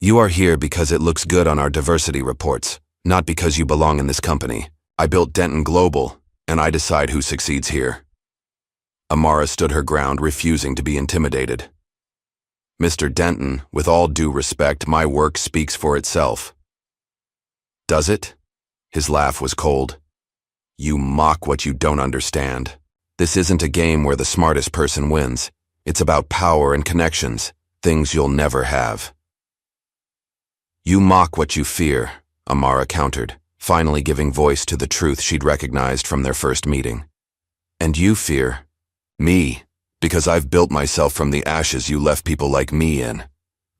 "You are here because it looks good on our diversity reports, not because you belong in this company. I built Denton Global, and I decide who succeeds here." Amara stood her ground, refusing to be intimidated. "Mr. Denton, with all due respect, my work speaks for itself." "Does it?" His laugh was cold. "You mock what you don't understand. This isn't a game where the smartest person wins. It's about power and connections, things you'll never have." "You mock what you fear," Amara countered, finally giving voice to the truth she'd recognized from their first meeting. "And you fear me, because I've built myself from the ashes you left people like me in."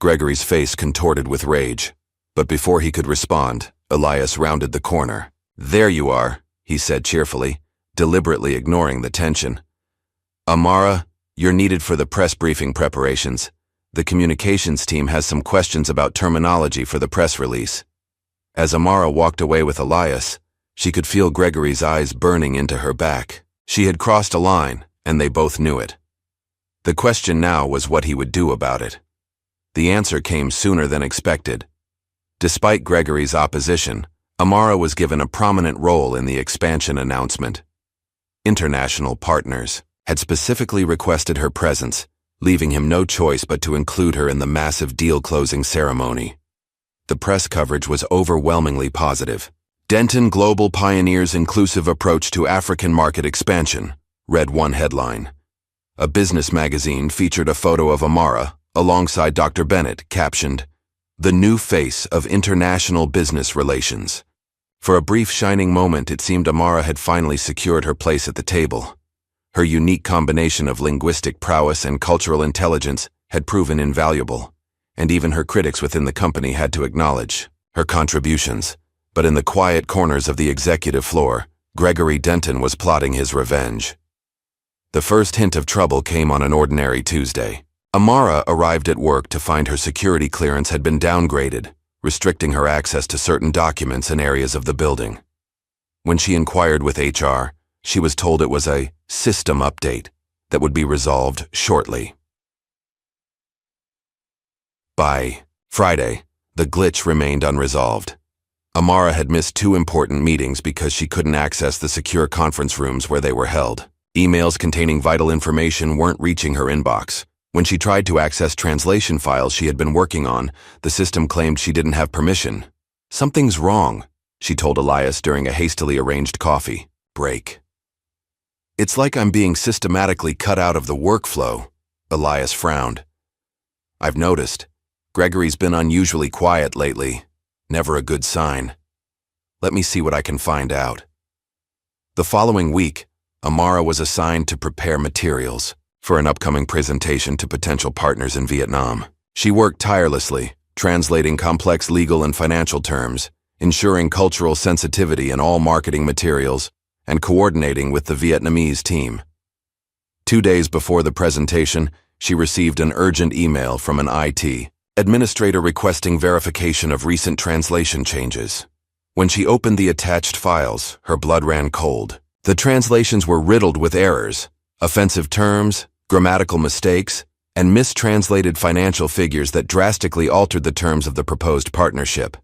Gregory's face contorted with rage, but before he could respond, Elias rounded the corner. "There you are," he said cheerfully, deliberately ignoring the tension. "Amara, you're needed for the press briefing preparations. The communications team has some questions about terminology for the press release." As Amara walked away with Elias, she could feel Gregory's eyes burning into her back. She had crossed a line, and they both knew it. The question now was what he would do about it. The answer came sooner than expected. Despite Gregory's opposition, Amara was given a prominent role in the expansion announcement. International partners had specifically requested her presence, leaving him no choice but to include her in the massive deal-closing ceremony. The press coverage was overwhelmingly positive. "Denton Global pioneers inclusive approach to African market expansion," read one headline. A business magazine featured a photo of Amara, alongside Dr. Bennett, captioned, "The new face of international business relations." For a brief shining moment, it seemed Amara had finally secured her place at the table. Her unique combination of linguistic prowess and cultural intelligence had proven invaluable, and even her critics within the company had to acknowledge her contributions. But in the quiet corners of the executive floor, Gregory Denton was plotting his revenge. The first hint of trouble came on an ordinary Tuesday. Amara arrived at work to find her security clearance had been downgraded, restricting her access to certain documents and areas of the building. When she inquired with HR, she was told it was a system update that would be resolved shortly. By Friday, the glitch remained unresolved. Amara had missed 2 important meetings because she couldn't access the secure conference rooms where they were held. Emails containing vital information weren't reaching her inbox. When she tried to access translation files she had been working on, the system claimed she didn't have permission. "Something's wrong," she told Elias during a hastily arranged coffee break. "It's like I'm being systematically cut out of the workflow," Elias frowned. "I've noticed. Gregory's been unusually quiet lately. Never a good sign. Let me see what I can find out." The following week, Amara was assigned to prepare materials for an upcoming presentation to potential partners in Vietnam. She worked tirelessly, translating complex legal and financial terms, ensuring cultural sensitivity in all marketing materials, and coordinating with the Vietnamese team. 2 days before the presentation, she received an urgent email from an IT administrator requesting verification of recent translation changes. When she opened the attached files, her blood ran cold. The translations were riddled with errors, offensive terms, grammatical mistakes, and mistranslated financial figures that drastically altered the terms of the proposed partnership.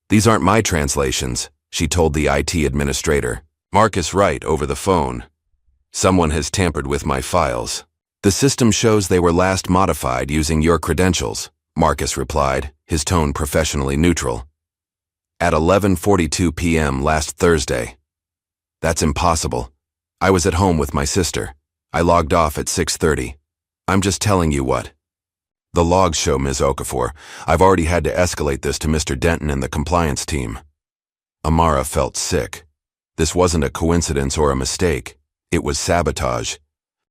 "These aren't my translations," she told the IT administrator. "Marcus Wright over the phone. Someone has tampered with my files. The system shows they were last modified using your credentials," Marcus replied, his tone professionally neutral. "At 11:42 p.m. last Thursday." "That's impossible. I was at home with my sister. I logged off at 6:30. I'm just telling you what. The logs show, Ms. Okafor. I've already had to escalate this to Mr. Denton and the compliance team. Amara felt sick. This wasn't a coincidence or a mistake. It was sabotage.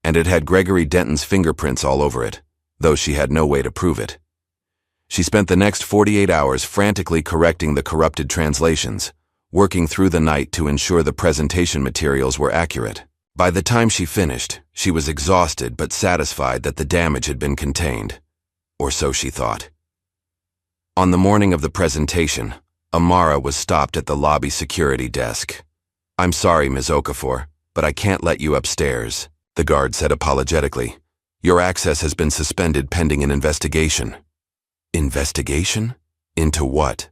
And it had Gregory Denton's fingerprints all over it, though she had no way to prove it. She spent the next 48 hours frantically correcting the corrupted translations, working through the night to ensure the presentation materials were accurate. By the time she finished, she was exhausted but satisfied that the damage had been contained. Or so she thought. On the morning of the presentation, Amara was stopped at the lobby security desk. "I'm sorry, Ms. Okafor, but I can't let you upstairs," the guard said apologetically. "Your access has been suspended pending an investigation." Investigation? Into what?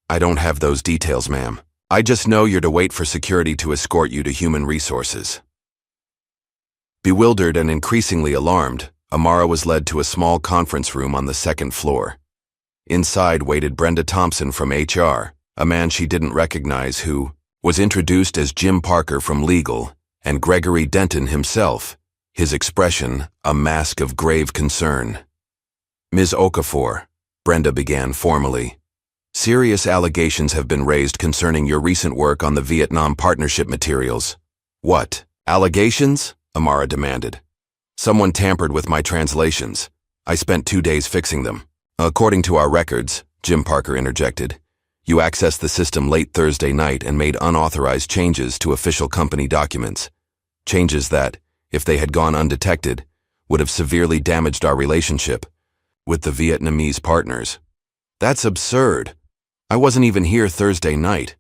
"I don't have those details, ma'am. I just know you're to wait for security to escort you to human resources." Bewildered and increasingly alarmed, Amara was led to a small conference room on the second floor. Inside waited Brenda Thompson from HR, a man she didn't recognize who was introduced as Jim Parker from Legal, and Gregory Denton himself, his expression a mask of grave concern. "Ms. Okafor," Brenda began formally, "serious allegations have been raised concerning your recent work on the Vietnam Partnership materials." "What? Allegations?" Amara demanded. "Someone tampered with my translations. I spent 2 days fixing them." "According to our records," Jim Parker interjected, "you accessed the system late Thursday night and made unauthorized changes to official company documents. Changes that, if they had gone undetected, would have severely damaged our relationship with the Vietnamese partners." "That's absurd. I wasn't even here Thursday night."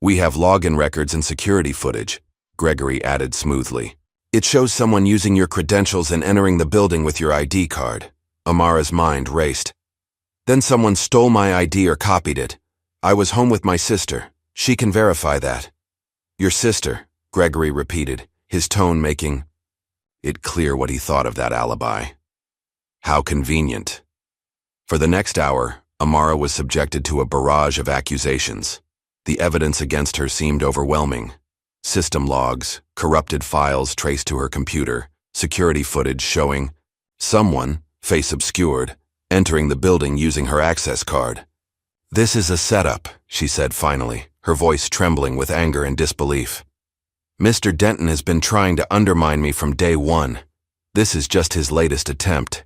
"We have login records and security footage," Gregory added smoothly. "It shows someone using your credentials and entering the building with your ID card." Amara's mind raced. "Then someone stole my ID or copied it. I was home with my sister. She can verify that." "Your sister," Gregory repeated, his tone making it clear what he thought of that alibi. How convenient. For the next hour, Amara was subjected to a barrage of accusations. The evidence against her seemed overwhelming. System logs, corrupted files traced to her computer, security footage showing someone, face obscured, entering the building using her access card. "This is a setup," she said finally, her voice trembling with anger and disbelief. "Mr. Denton has been trying to undermine me from day one. This is just his latest attempt."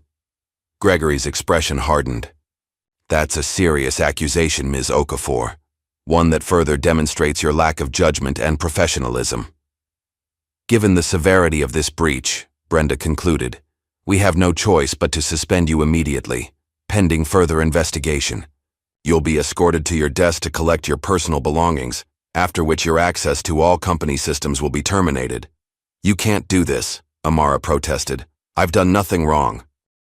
Gregory's expression hardened. "That's a serious accusation, Ms. Okafor. One that further demonstrates your lack of judgment and professionalism." "Given the severity of this breach," Brenda concluded, "we have no choice but to suspend you immediately, pending further investigation. You'll be escorted to your desk to collect your personal belongings, after which your access to all company systems will be terminated." "You can't do this," Amara protested. "I've done nothing wrong."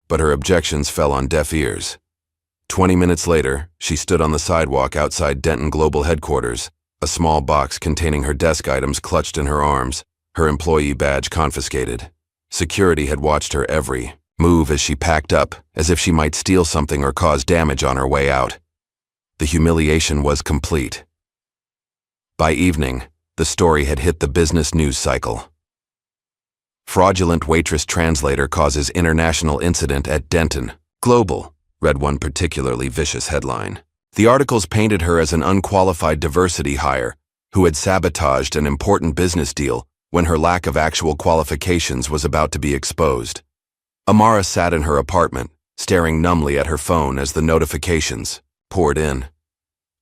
But her objections fell on deaf ears. 20 minutes later, she stood on the sidewalk outside Denton Global headquarters, a small box containing her desk items clutched in her arms, her employee badge confiscated. Security had watched her every move as she packed up, as if she might steal something or cause damage on her way out. The humiliation was complete. By evening, the story had hit the business news cycle. "Fraudulent Waitress translator causes international incident at Denton Global," read one particularly vicious headline. The articles painted her as an unqualified diversity hire who had sabotaged an important business deal when her lack of actual qualifications was about to be exposed. Amara sat in her apartment, staring numbly at her phone as the notifications poured in.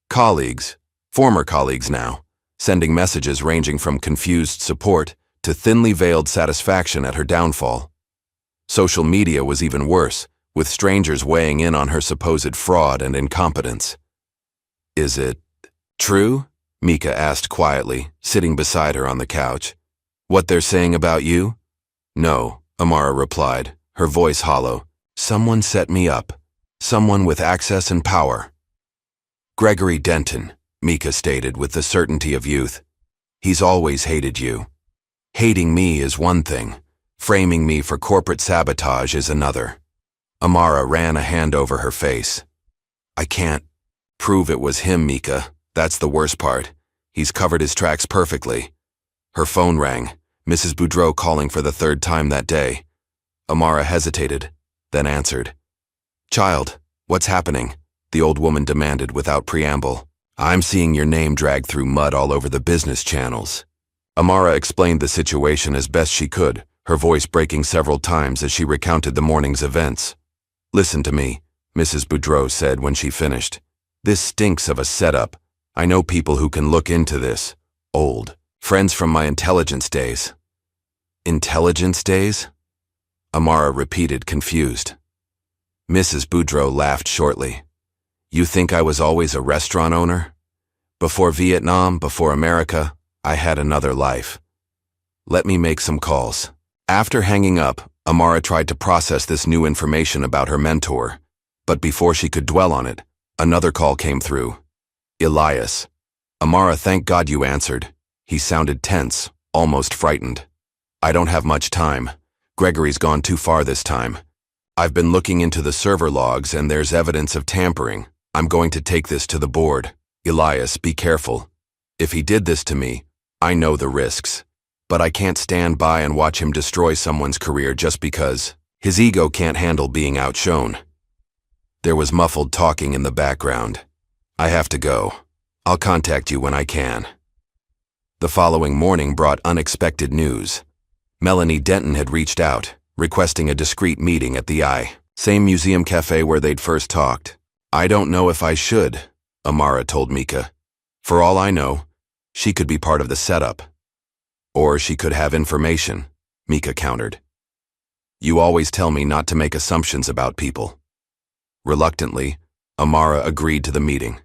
Colleagues, former colleagues now, sending messages ranging from confused support to thinly veiled satisfaction at her downfall. Social media was even worse, with strangers weighing in on her supposed fraud and incompetence. "Is it true?" Mika asked quietly, sitting beside her on the couch. "What they're saying about you?" "No," Amara replied, her voice hollow. "Someone set me up. Someone with access and power." "Gregory Denton," Mika stated with the certainty of youth. "He's always hated you. Hating me is one thing. Framing me for corporate sabotage is another." Amara ran a hand over her face. "I can't prove it was him, Mika. That's the worst part. He's covered his tracks perfectly." Her phone rang, Mrs. Boudreau calling for the third time that day. Amara hesitated, then answered. Child, what's happening? The old woman demanded without preamble. I'm seeing your name dragged through mud all over the business channels. Amara explained the situation as best she could, her voice breaking several times as she recounted the morning's events. Listen to me, Mrs. Boudreau said when she finished. This stinks of a setup. I know people who can look into this. Old. Friends from my intelligence days. Intelligence days? Amara repeated, confused. Mrs. Boudreau laughed shortly. You think I was always a restaurant owner? Before Vietnam, before America, I had another life. Let me make some calls. After hanging up, Amara tried to process this new information about her mentor, but before she could dwell on it, another call came through. Elias. Amara, thank God you answered. He sounded tense, almost frightened. I don't have much time. Gregory's gone too far this time. I've been looking into the server logs and there's evidence of tampering. I'm going to take this to the board. Elias, be careful. If he did this to me, I know the risks. But I can't stand by and watch him destroy someone's career just because his ego can't handle being outshone. There was muffled talking in the background. I have to go. I'll contact you when I can. The following morning brought unexpected news. Melanie Denton had reached out, requesting a discreet meeting at the same museum cafe where they'd first talked. I don't know if I should, Amara told Mika. For all I know, she could be part of the setup. Or she could have information, Mika countered. You always tell me not to make assumptions about people. Reluctantly, Amara agreed to the meeting.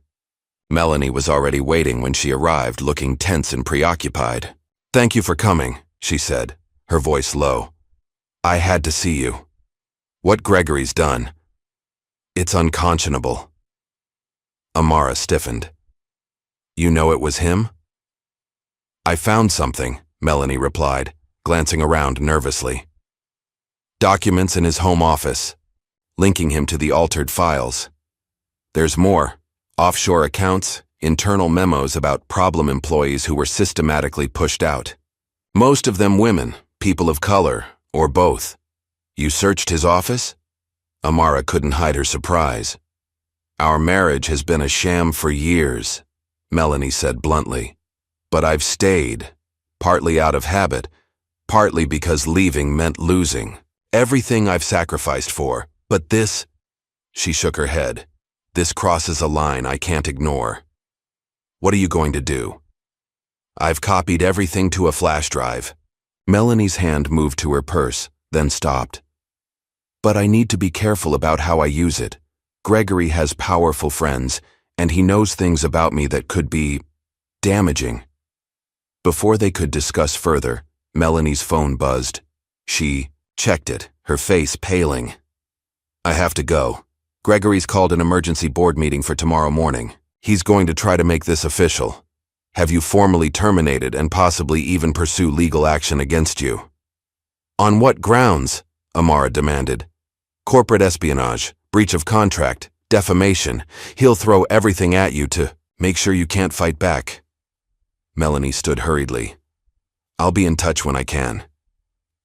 Melanie was already waiting when she arrived, looking tense and preoccupied. Thank you for coming, she said, her voice low. I had to see you. What Gregory's done. It's unconscionable. Amara stiffened. You know it was him? I found something, Melanie replied, glancing around nervously. Documents in his home office, linking him to the altered files. There's more. Offshore accounts, internal memos about problem employees who were systematically pushed out. Most of them women, people of color, or both. You searched his office? Amara couldn't hide her surprise. Our marriage has been a sham for years, Melanie said bluntly. But I've stayed, partly out of habit, partly because leaving meant losing. Everything I've sacrificed for, but this, she shook her head. This crosses a line I can't ignore. What are you going to do? I've copied everything to a flash drive. Melanie's hand moved to her purse, then stopped. But I need to be careful about how I use it. Gregory has powerful friends, and he knows things about me that could be damaging. Before they could discuss further, Melanie's phone buzzed. She checked it, her face paling. I have to go. Gregory's called an emergency board meeting for tomorrow morning. He's going to try to make this official. Have you formally terminated and possibly even pursue legal action against you? On what grounds? Amara demanded. Corporate espionage, breach of contract, defamation. He'll throw everything at you to make sure you can't fight back. Melanie stood hurriedly. I'll be in touch when I can.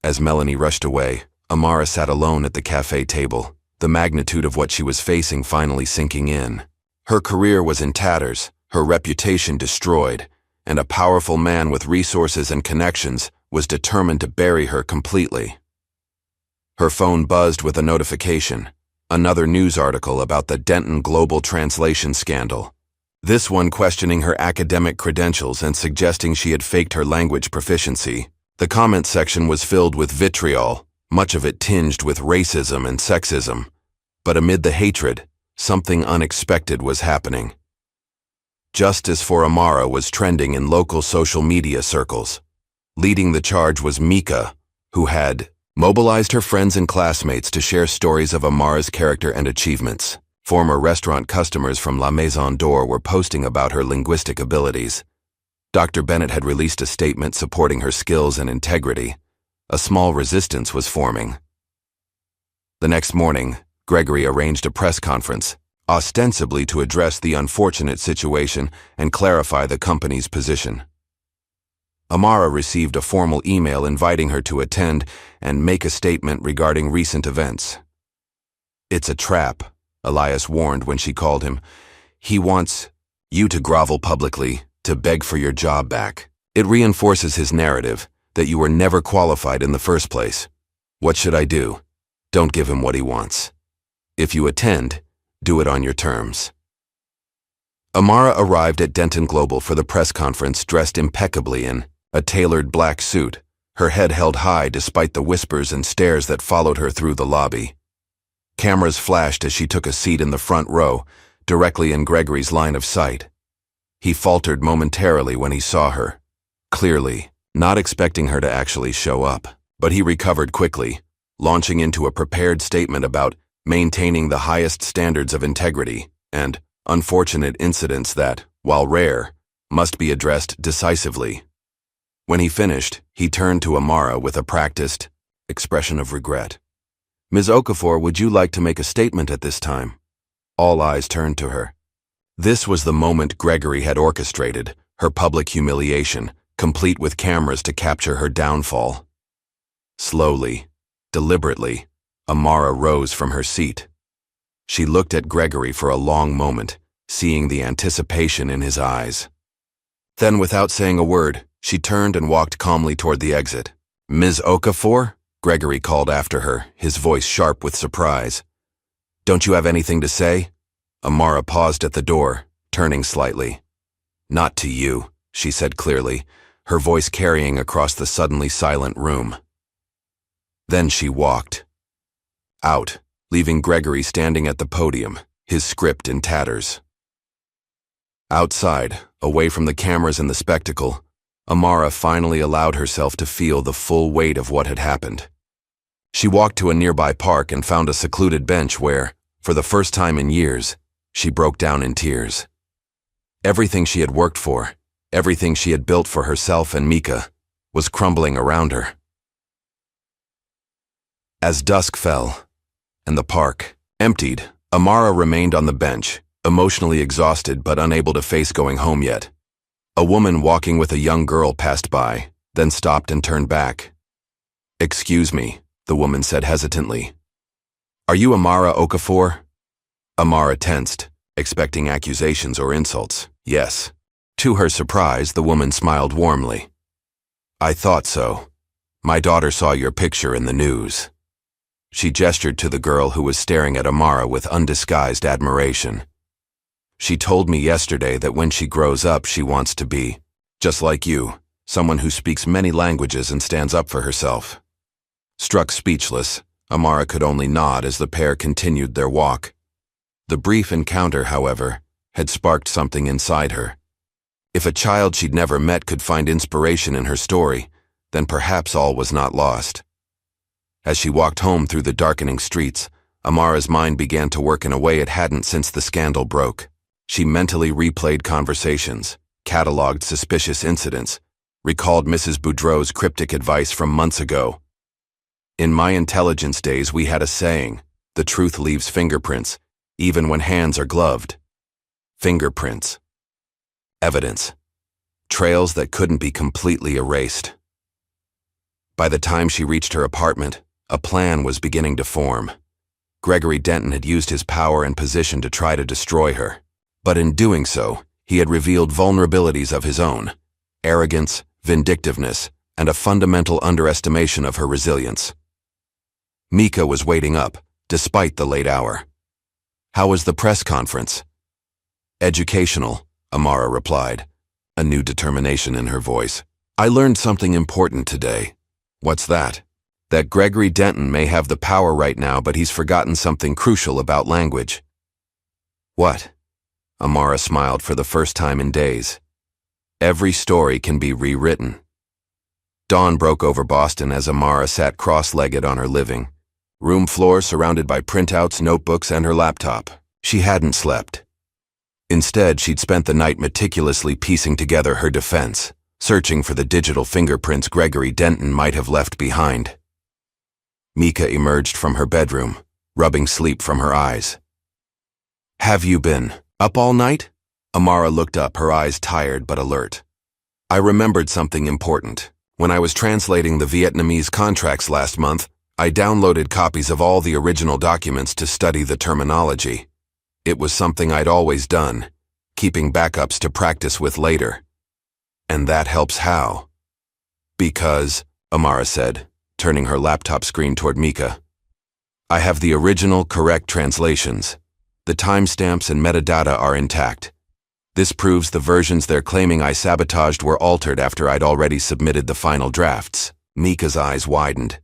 As Melanie rushed away, Amara sat alone at the cafe table, the magnitude of what she was facing finally sinking in. Her career was in tatters, her reputation destroyed, and a powerful man with resources and connections was determined to bury her completely. Her phone buzzed with a notification, another news article about the Denton Global Translation scandal. This one questioning her academic credentials and suggesting she had faked her language proficiency. The comment section was filled with vitriol, much of it tinged with racism and sexism. But amid the hatred, something unexpected was happening. Justice for Amara was trending in local social media circles. Leading the charge was Mika, who had mobilized her friends and classmates to share stories of Amara's character and achievements. Former restaurant customers from La Maison d'Or were posting about her linguistic abilities. Dr. Bennett had released a statement supporting her skills and integrity. A small resistance was forming. The next morning, Gregory arranged a press conference, ostensibly to address the unfortunate situation and clarify the company's position. Amara received a formal email inviting her to attend and make a statement regarding recent events. "It's a trap," Elias warned when she called him. "He wants you to grovel publicly, to beg for your job back. It reinforces his narrative that you were never qualified in the first place. What should I do? Don't give him what he wants. If you attend, do it on your terms." Amara arrived at Denton Global for the press conference dressed impeccably in a tailored black suit, her head held high despite the whispers and stares that followed her through the lobby. Cameras flashed as she took a seat in the front row, directly in Gregory's line of sight. He faltered momentarily when he saw her, clearly not expecting her to actually show up. But he recovered quickly, launching into a prepared statement about maintaining the highest standards of integrity and unfortunate incidents that, while rare, must be addressed decisively. When he finished, he turned to Amara with a practiced expression of regret. "Ms. Okafor, would you like to make a statement at this time?" All eyes turned to her. This was the moment Gregory had orchestrated, her public humiliation, complete with cameras to capture her downfall. Slowly, deliberately, Amara rose from her seat. She looked at Gregory for a long moment, seeing the anticipation in his eyes. Then, without saying a word, she turned and walked calmly toward the exit. "Ms. Okafor?" Gregory called after her, his voice sharp with surprise. "Don't you have anything to say?" Amara paused at the door, turning slightly. "Not to you," she said clearly, her voice carrying across the suddenly silent room. Then she walked out, leaving Gregory standing at the podium, his script in tatters. Outside, away from the cameras and the spectacle, Amara finally allowed herself to feel the full weight of what had happened. She walked to a nearby park and found a secluded bench where, for the first time in years, she broke down in tears. Everything she had worked for, everything she had built for herself and Mika, was crumbling around her. As dusk fell, and the park emptied, Amara remained on the bench, emotionally exhausted but unable to face going home yet. A woman walking with a young girl passed by, then stopped and turned back. "Excuse me," the woman said hesitantly. "Are you Amara Okafor?" Amara tensed, expecting accusations or insults. "Yes." To her surprise, the woman smiled warmly. "I thought so. My daughter saw your picture in the news." She gestured to the girl who was staring at Amara with undisguised admiration. "She told me yesterday that when she grows up she wants to be, just like you, someone who speaks many languages and stands up for herself." Struck speechless, Amara could only nod as the pair continued their walk. The brief encounter, however, had sparked something inside her. If a child she'd never met could find inspiration in her story, then perhaps all was not lost. As she walked home through the darkening streets, Amara's mind began to work in a way it hadn't since the scandal broke. She mentally replayed conversations, cataloged suspicious incidents, recalled Mrs. Boudreau's cryptic advice from months ago. "In my intelligence days we had a saying, the truth leaves fingerprints, even when hands are gloved." Fingerprints. Evidence. Trails that couldn't be completely erased. By the time she reached her apartment, a plan was beginning to form. Gregory Denton had used his power and position to try to destroy her. But in doing so, he had revealed vulnerabilities of his own: arrogance, vindictiveness, and a fundamental underestimation of her resilience. Mika was waiting up, despite the late hour. "How was the press conference?" "Educational," Amara replied, a new determination in her voice. "I learned something important today." "What's that?" "That Gregory Denton may have the power right now, but he's forgotten something crucial about language." "What?" Amara smiled for the first time in days. "Every story can be rewritten." Dawn broke over Boston as Amara sat cross-legged on her living room floor surrounded by printouts, notebooks, and her laptop. She hadn't slept. Instead, she'd spent the night meticulously piecing together her defense, searching for the digital fingerprints Gregory Denton might have left behind. Mika emerged from her bedroom, rubbing sleep from her eyes. "Have you been up all night?" Amara looked up, her eyes tired but alert. I remembered something important. When I was translating the Vietnamese contracts last month, I downloaded copies of all the original documents to study the terminology. It was something I'd always done, keeping backups to practice with later. And that helps how? Because, Amara said, turning her laptop screen toward Mika, I have the original correct translations. The timestamps and metadata are intact. This proves the versions they're claiming I sabotaged were altered after I'd already submitted the final drafts. Mika's eyes widened.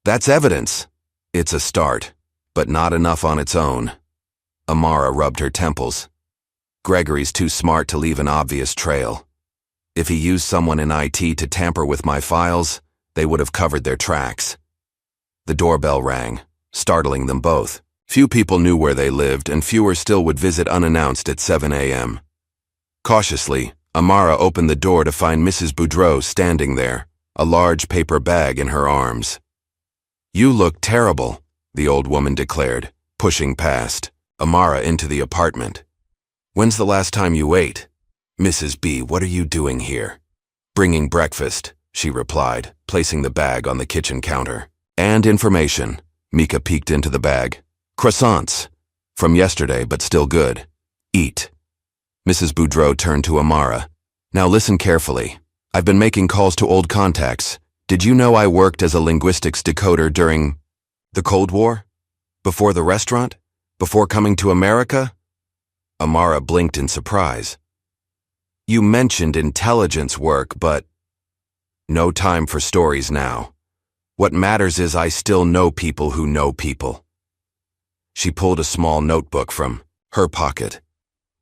That's evidence. It's a start, but not enough on its own. Amara rubbed her temples. Gregory's too smart to leave an obvious trail. If he used someone in IT to tamper with my files, they would have covered their tracks. The doorbell rang, startling them both. Few people knew where they lived, and fewer still would visit unannounced at 7 a.m. Cautiously, Amara opened the door to find Mrs. Boudreau standing there, a large paper bag in her arms. You look terrible, the old woman declared, pushing past Amara into the apartment. When's the last time you ate? Mrs. B, what are you doing here? Bringing breakfast, she replied, placing the bag on the kitchen counter. And information. Mika peeked into the bag. Croissants. From yesterday, but still good. Eat. Mrs. Boudreau turned to Amara. Now listen carefully. I've been making calls to old contacts. Did you know I worked as a linguistics decoder during the Cold War? Before the restaurant? Before coming to America? Amara blinked in surprise. You mentioned intelligence work, but no time for stories now. What matters is I still know people who know people. She pulled a small notebook from her pocket.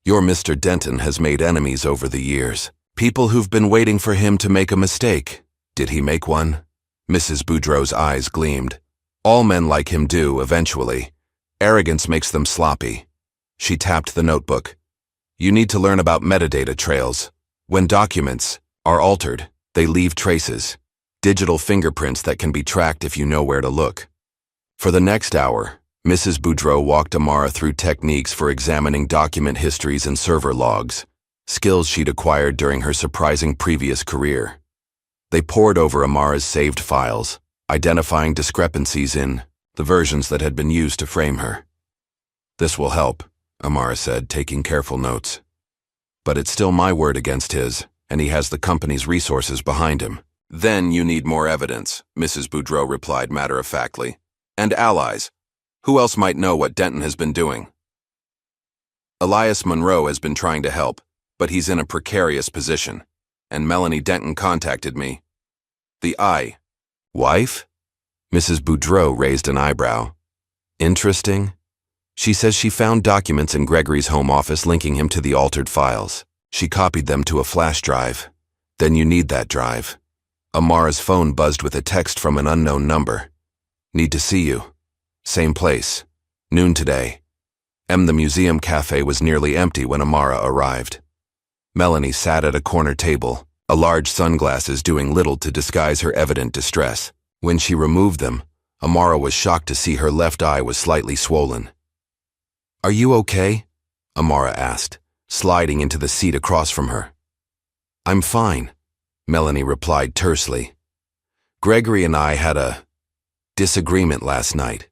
Your Mr. Denton has made enemies over the years. People who've been waiting for him to make a mistake. Did he make one? Mrs. Boudreau's eyes gleamed. All men like him do, eventually. Arrogance makes them sloppy. She tapped the notebook. You need to learn about metadata trails. When documents are altered, they leave traces. Digital fingerprints that can be tracked if you know where to look. For the next hour, Mrs. Boudreau walked Amara through techniques for examining document histories and server logs, skills she'd acquired during her surprising previous career. They pored over Amara's saved files, identifying discrepancies in the versions that had been used to frame her. This will help, Amara said, taking careful notes. But it's still my word against his, and he has the company's resources behind him. Then you need more evidence, Mrs. Boudreau replied matter-of-factly. And allies. Who else might know what Denton has been doing? Elias Monroe has been trying to help, but he's in a precarious position, and Melanie Denton contacted me. The wife? Mrs. Boudreau raised an eyebrow. Interesting. She says she found documents in Gregory's home office linking him to the altered files. She copied them to a flash drive. Then you need that drive. Amara's phone buzzed with a text from an unknown number. Need to see you. Same place. Noon today. The museum cafe was nearly empty when Amara arrived. Melanie sat at a corner table, a large sunglasses doing little to disguise her evident distress. When she removed them, Amara was shocked to see her left eye was slightly swollen. Are you okay? Amara asked, sliding into the seat across from her. I'm fine, Melanie replied tersely. Gregory and I had a disagreement last night.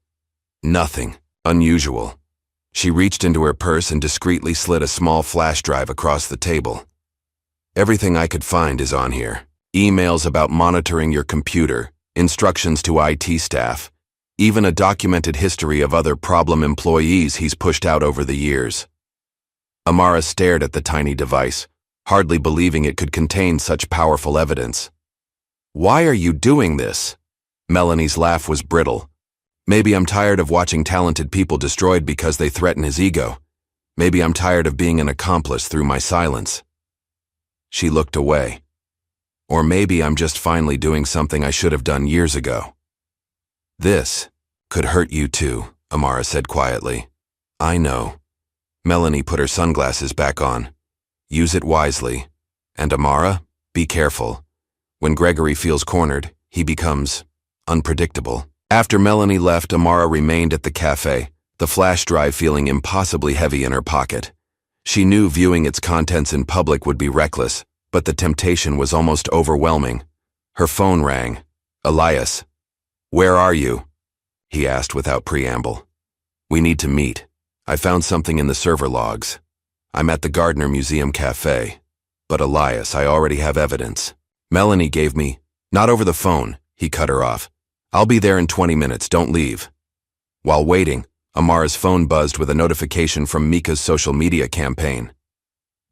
Nothing unusual. She reached into her purse and discreetly slid a small flash drive across the table. Everything I could find is on here. Emails about monitoring your computer, instructions to IT staff, even a documented history of other problem employees he's pushed out over the years. Amara stared at the tiny device, hardly believing it could contain such powerful evidence. Why are you doing this? Melanie's laugh was brittle. Maybe I'm tired of watching talented people destroyed because they threaten his ego. Maybe I'm tired of being an accomplice through my silence. She looked away. Or maybe I'm just finally doing something I should have done years ago. This could hurt you too, Amara said quietly. I know. Melanie put her sunglasses back on. Use it wisely. And Amara, be careful. When Gregory feels cornered, he becomes unpredictable. After Melanie left, Amara remained at the cafe, the flash drive feeling impossibly heavy in her pocket. She knew viewing its contents in public would be reckless, but the temptation was almost overwhelming. Her phone rang. "Elias, where are you?" he asked without preamble. "We need to meet. I found something in the server logs. I'm at the Gardner Museum Cafe. But Elias, I already have evidence. Melanie gave me—" "Not over the phone," he cut her off. "I'll be there in 20 minutes, don't leave." While waiting, Amara's phone buzzed with a notification from Mika's social media campaign.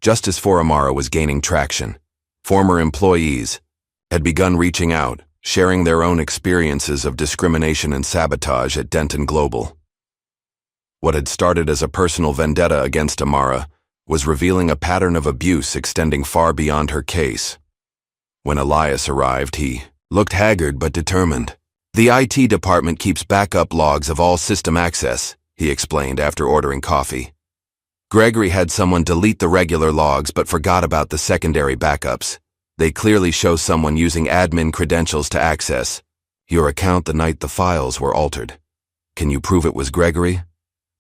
Just as Amara was gaining traction, former employees had begun reaching out, sharing their own experiences of discrimination and sabotage at Denton Global. What had started as a personal vendetta against Amara was revealing a pattern of abuse extending far beyond her case. When Elias arrived, he looked haggard but determined. "The IT department keeps backup logs of all system access," he explained after ordering coffee. "Gregory had someone delete the regular logs but forgot about the secondary backups. They clearly show someone using admin credentials to access your account the night the files were altered. Can you prove it was Gregory?"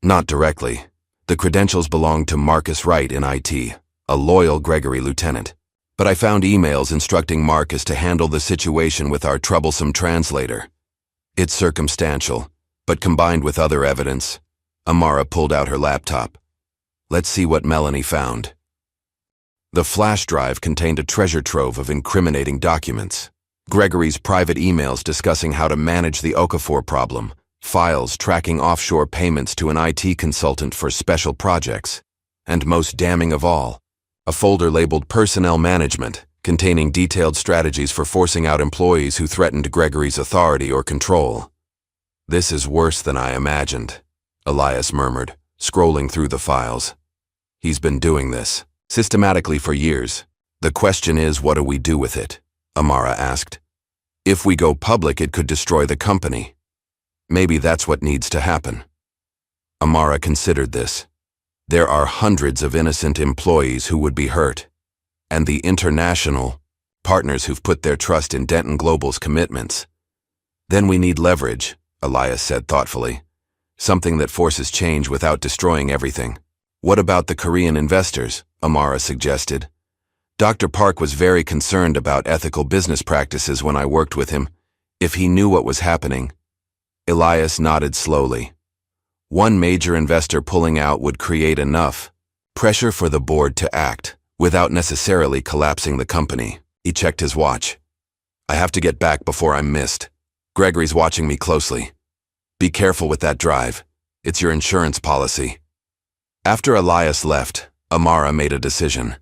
"Not directly. The credentials belonged to Marcus Wright in IT, a loyal Gregory lieutenant. But I found emails instructing Marcus to handle the situation with our troublesome translator. It's circumstantial, but combined with other evidence." Amara pulled out her laptop. "Let's see what Melanie found." The flash drive contained a treasure trove of incriminating documents. Gregory's private emails discussing how to manage the Okafor problem, files tracking offshore payments to an IT consultant for special projects, and most damning of all, a folder labeled Personnel Management, containing detailed strategies for forcing out employees who threatened Gregory's authority or control. "This is worse than I imagined," Elias murmured, scrolling through the files. "He's been doing this systematically for years. The question is, what do we do with it?" Amara asked. "If we go public, it could destroy the company. Maybe that's what needs to happen." Amara considered this. There are hundreds of innocent employees who would be hurt, and the international partners who've put their trust in Denton Global's commitments. "Then we need leverage," Elias said thoughtfully. "Something that forces change without destroying everything." "What about the Korean investors?" Amara suggested. "Dr. Park was very concerned about ethical business practices when I worked with him. If he knew what was happening—" Elias nodded slowly. "One major investor pulling out would create enough pressure for the board to act, without necessarily collapsing the company." He checked his watch. "I have to get back before I'm missed. Gregory's watching me closely. Be careful with that drive. It's your insurance policy." After Elias left, Amara made a decision.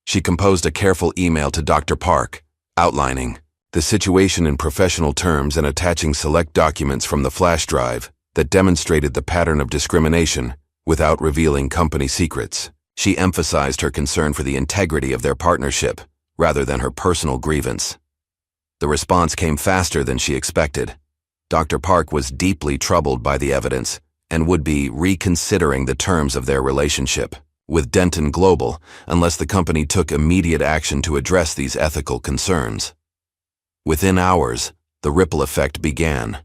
She composed a careful email to Dr. Park, outlining the situation in professional terms and attaching select documents from the flash drive that demonstrated the pattern of discrimination without revealing company secrets. She emphasized her concern for the integrity of their partnership rather than her personal grievance. The response came faster than she expected. Dr. Park was deeply troubled by the evidence and would be reconsidering the terms of their relationship with Denton Global unless the company took immediate action to address these ethical concerns. Within hours, the ripple effect began.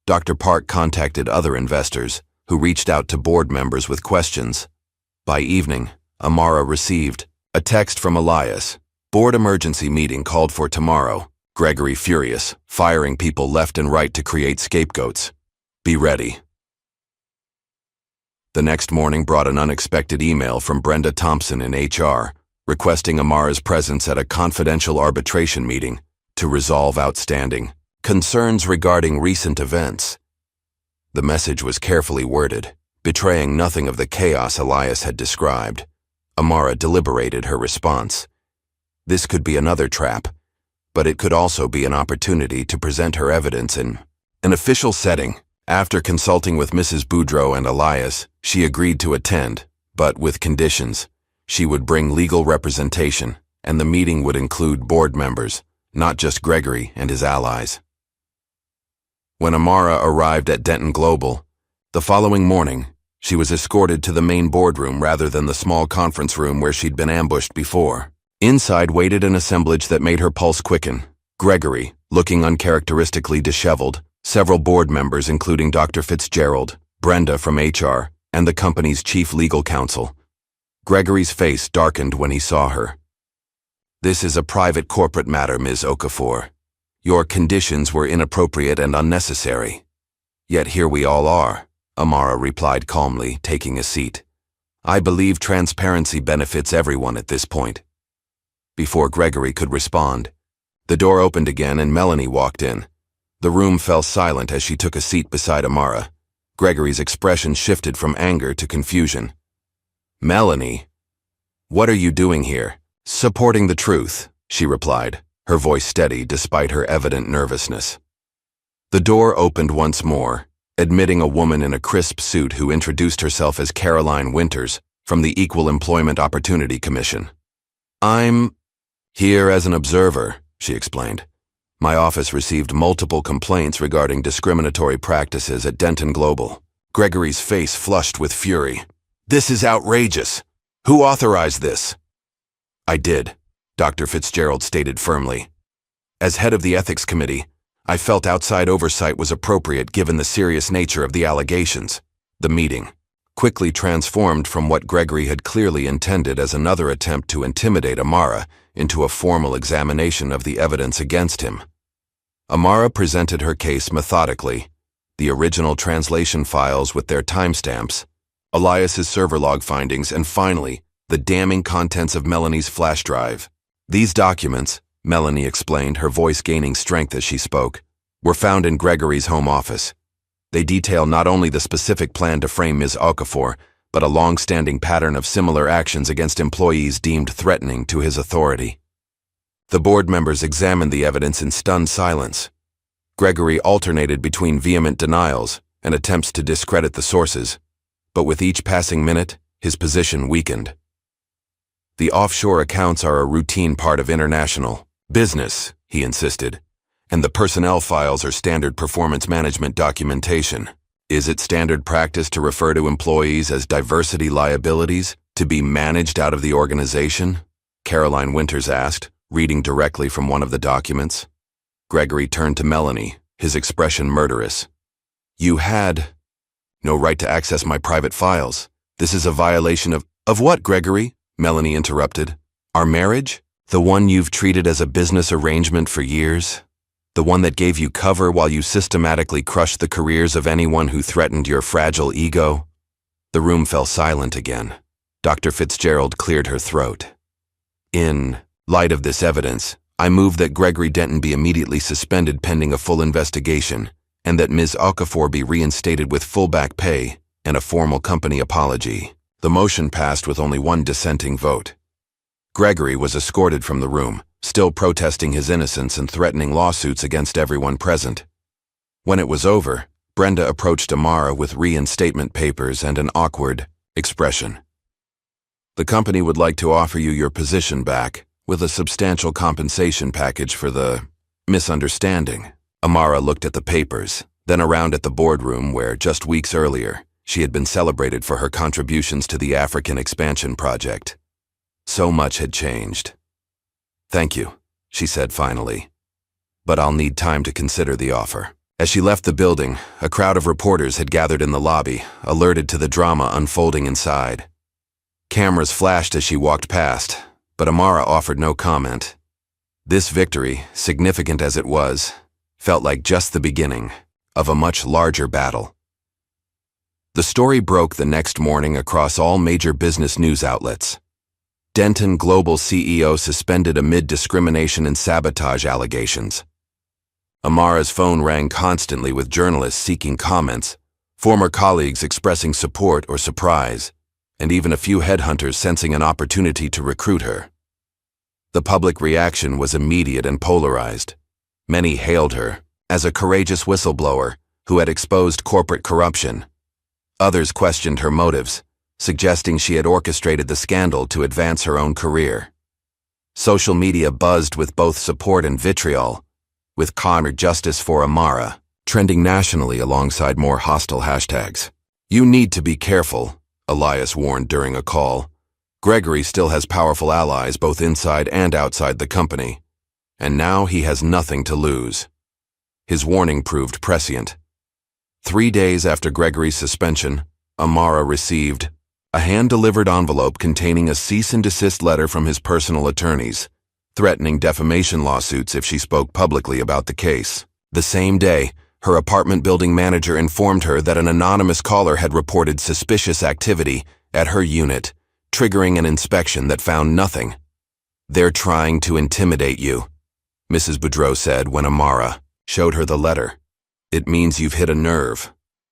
Dr. Park contacted other investors, who reached out to board members with questions. By evening, Amara received a text from Elias. "Board emergency meeting called for tomorrow. Gregory furious, firing people left and right to create scapegoats. Be ready." The next morning brought an unexpected email from Brenda Thompson in HR, requesting Amara's presence at a confidential arbitration meeting to resolve outstanding concerns regarding recent events. The message was carefully worded, betraying nothing of the chaos Elias had described. Amara deliberated her response. This could be another trap, but it could also be an opportunity to present her evidence in an official setting. After consulting with Mrs. Boudreau and Elias, she agreed to attend, but with conditions. She would bring legal representation, and the meeting would include board members, not just Gregory and his allies. When Amara arrived at Denton Global, the following morning, she was escorted to the main boardroom rather than the small conference room where she'd been ambushed before. Inside waited an assemblage that made her pulse quicken. Gregory, looking uncharacteristically disheveled, several board members including Dr. Fitzgerald, Brenda from HR, and the company's chief legal counsel. Gregory's face darkened when he saw her. This is a private corporate matter, Ms. Okafor. Your conditions were inappropriate and unnecessary. Yet here we all are, Amara replied calmly, taking a seat. I believe transparency benefits everyone at this point. Before Gregory could respond, the door opened again and Melanie walked in. The room fell silent as she took a seat beside Amara. Gregory's expression shifted from anger to confusion. Melanie, what are you doing here? Supporting the truth, she replied, her voice steady despite her evident nervousness. The door opened once more, admitting a woman in a crisp suit who introduced herself as Caroline Winters from the Equal Employment Opportunity Commission. I'm here as an observer, she explained. My office received multiple complaints regarding discriminatory practices at Denton Global. Gregory's face flushed with fury. This is outrageous. Who authorized this? I did, Dr. Fitzgerald stated firmly. As head of the ethics committee, I felt outside oversight was appropriate given the serious nature of the allegations. The meeting quickly transformed from what Gregory had clearly intended as another attempt to intimidate Amara into a formal examination of the evidence against him. Amara presented her case methodically, the original translation files with their timestamps, Elias's server log findings, and finally, the damning contents of Melanie's flash drive. These documents, Melanie explained, her voice gaining strength as she spoke, were found in Gregory's home office. They detail not only the specific plan to frame Ms. Okafor, but a long-standing pattern of similar actions against employees deemed threatening to his authority. The board members examined the evidence in stunned silence. Gregory alternated between vehement denials and attempts to discredit the sources, but with each passing minute, his position weakened. The offshore accounts are a routine part of international business, he insisted, and the personnel files are standard performance management documentation. Is it standard practice to refer to employees as diversity liabilities to be managed out of the organization? Caroline Winters asked, reading directly from one of the documents. Gregory turned to Melanie, his expression murderous. You had no right to access my private files. This is a violation of what, Gregory? Melanie interrupted. Our marriage? The one you've treated as a business arrangement for years? The one that gave you cover while you systematically crushed the careers of anyone who threatened your fragile ego? The room fell silent again. Dr. Fitzgerald cleared her throat. In light of this evidence, I move that Gregory Denton be immediately suspended pending a full investigation, and that Ms. Okafor be reinstated with full back pay and a formal company apology. The motion passed with only one dissenting vote. Gregory was escorted from the room, still protesting his innocence and threatening lawsuits against everyone present. When it was over, Brenda approached Amara with reinstatement papers and an awkward expression. The company would like to offer you your position back, with a substantial compensation package for the misunderstanding. Amara looked at the papers, then around at the boardroom where, just weeks earlier, she had been celebrated for her contributions to the African expansion project. So much had changed. Thank you, she said finally. But I'll need time to consider the offer. As she left the building, a crowd of reporters had gathered in the lobby, alerted to the drama unfolding inside. Cameras flashed as she walked past, but Amara offered no comment. This victory, significant as it was, felt like just the beginning of a much larger battle. The story broke the next morning across all major business news outlets. Denton Global CEO suspended amid discrimination and sabotage allegations. Amara's phone rang constantly with journalists seeking comments, former colleagues expressing support or surprise, and even a few headhunters sensing an opportunity to recruit her. The public reaction was immediate and polarized. Many hailed her as a courageous whistleblower who had exposed corporate corruption. Others questioned her motives, suggesting she had orchestrated the scandal to advance her own career. Social media buzzed with both support and vitriol, with "Connor Justice for Amara" trending nationally alongside more hostile hashtags. You need to be careful, Elias warned during a call. Gregory still has powerful allies both inside and outside the company, and now he has nothing to lose. His warning proved prescient. 3 days after Gregory's suspension, Amara received a hand-delivered envelope containing a cease-and-desist letter from his personal attorneys, threatening defamation lawsuits if she spoke publicly about the case. The same day, her apartment building manager informed her that an anonymous caller had reported suspicious activity at her unit, triggering an inspection that found nothing. "They're trying to intimidate you," Mrs. Boudreau said when Amara showed her the letter. "It means you've hit a nerve."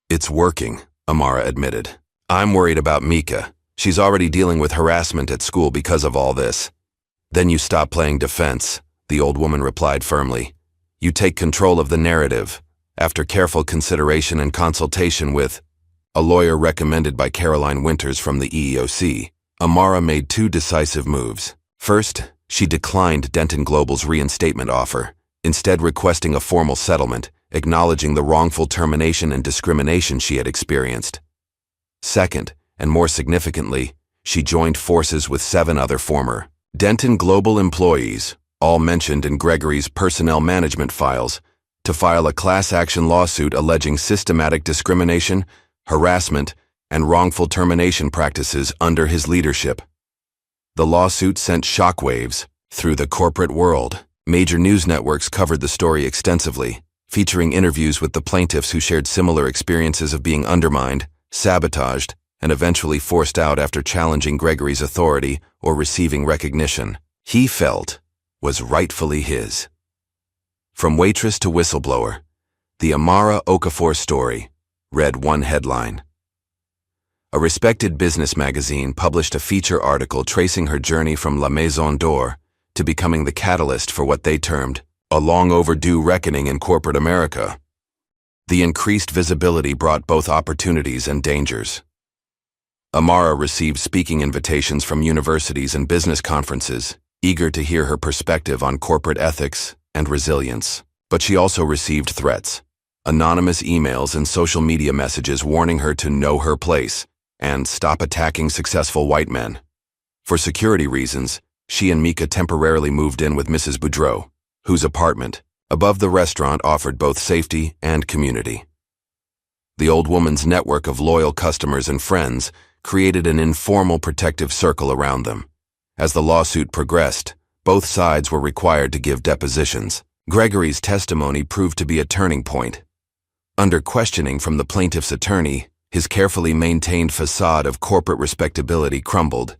"It's working," Amara admitted. "I'm worried about Mika. She's already dealing with harassment at school because of all this." "Then you stop playing defense," the old woman replied firmly. "You take control of the narrative. After careful consideration and consultation with a lawyer recommended by Caroline Winters from the EEOC, Amara made two decisive moves. First, she declined Denton Global's reinstatement offer, instead requesting a formal settlement, acknowledging the wrongful termination and discrimination she had experienced. Second, and more significantly, she joined forces with 7 other former Denton Global employees, all mentioned in Gregory's personnel management files, to file a class action lawsuit alleging systematic discrimination, harassment, and wrongful termination practices under his leadership. The lawsuit sent shockwaves through the corporate world. Major news networks covered the story extensively, featuring interviews with the plaintiffs who shared similar experiences of being undermined, sabotaged, and eventually forced out after challenging Gregory's authority or receiving recognition he felt was rightfully his. From Waitress to Whistleblower, the Amara Okafor story read one headline. A respected business magazine published a feature article tracing her journey from La Maison d'Or to becoming the catalyst for what they termed a long overdue reckoning in corporate America. The increased visibility brought both opportunities and dangers. Amara received speaking invitations from universities and business conferences, eager to hear her perspective on corporate ethics and resilience. But she also received threats, anonymous emails and social media messages warning her to know her place and stop attacking successful white men. For security reasons, she and Mika temporarily moved in with Mrs. Boudreau, whose apartment, above the restaurant, offered both safety and community. The old woman's network of loyal customers and friends created an informal protective circle around them. As the lawsuit progressed, both sides were required to give depositions. Gregory's testimony proved to be a turning point. Under questioning from the plaintiff's attorney, his carefully maintained facade of corporate respectability crumbled.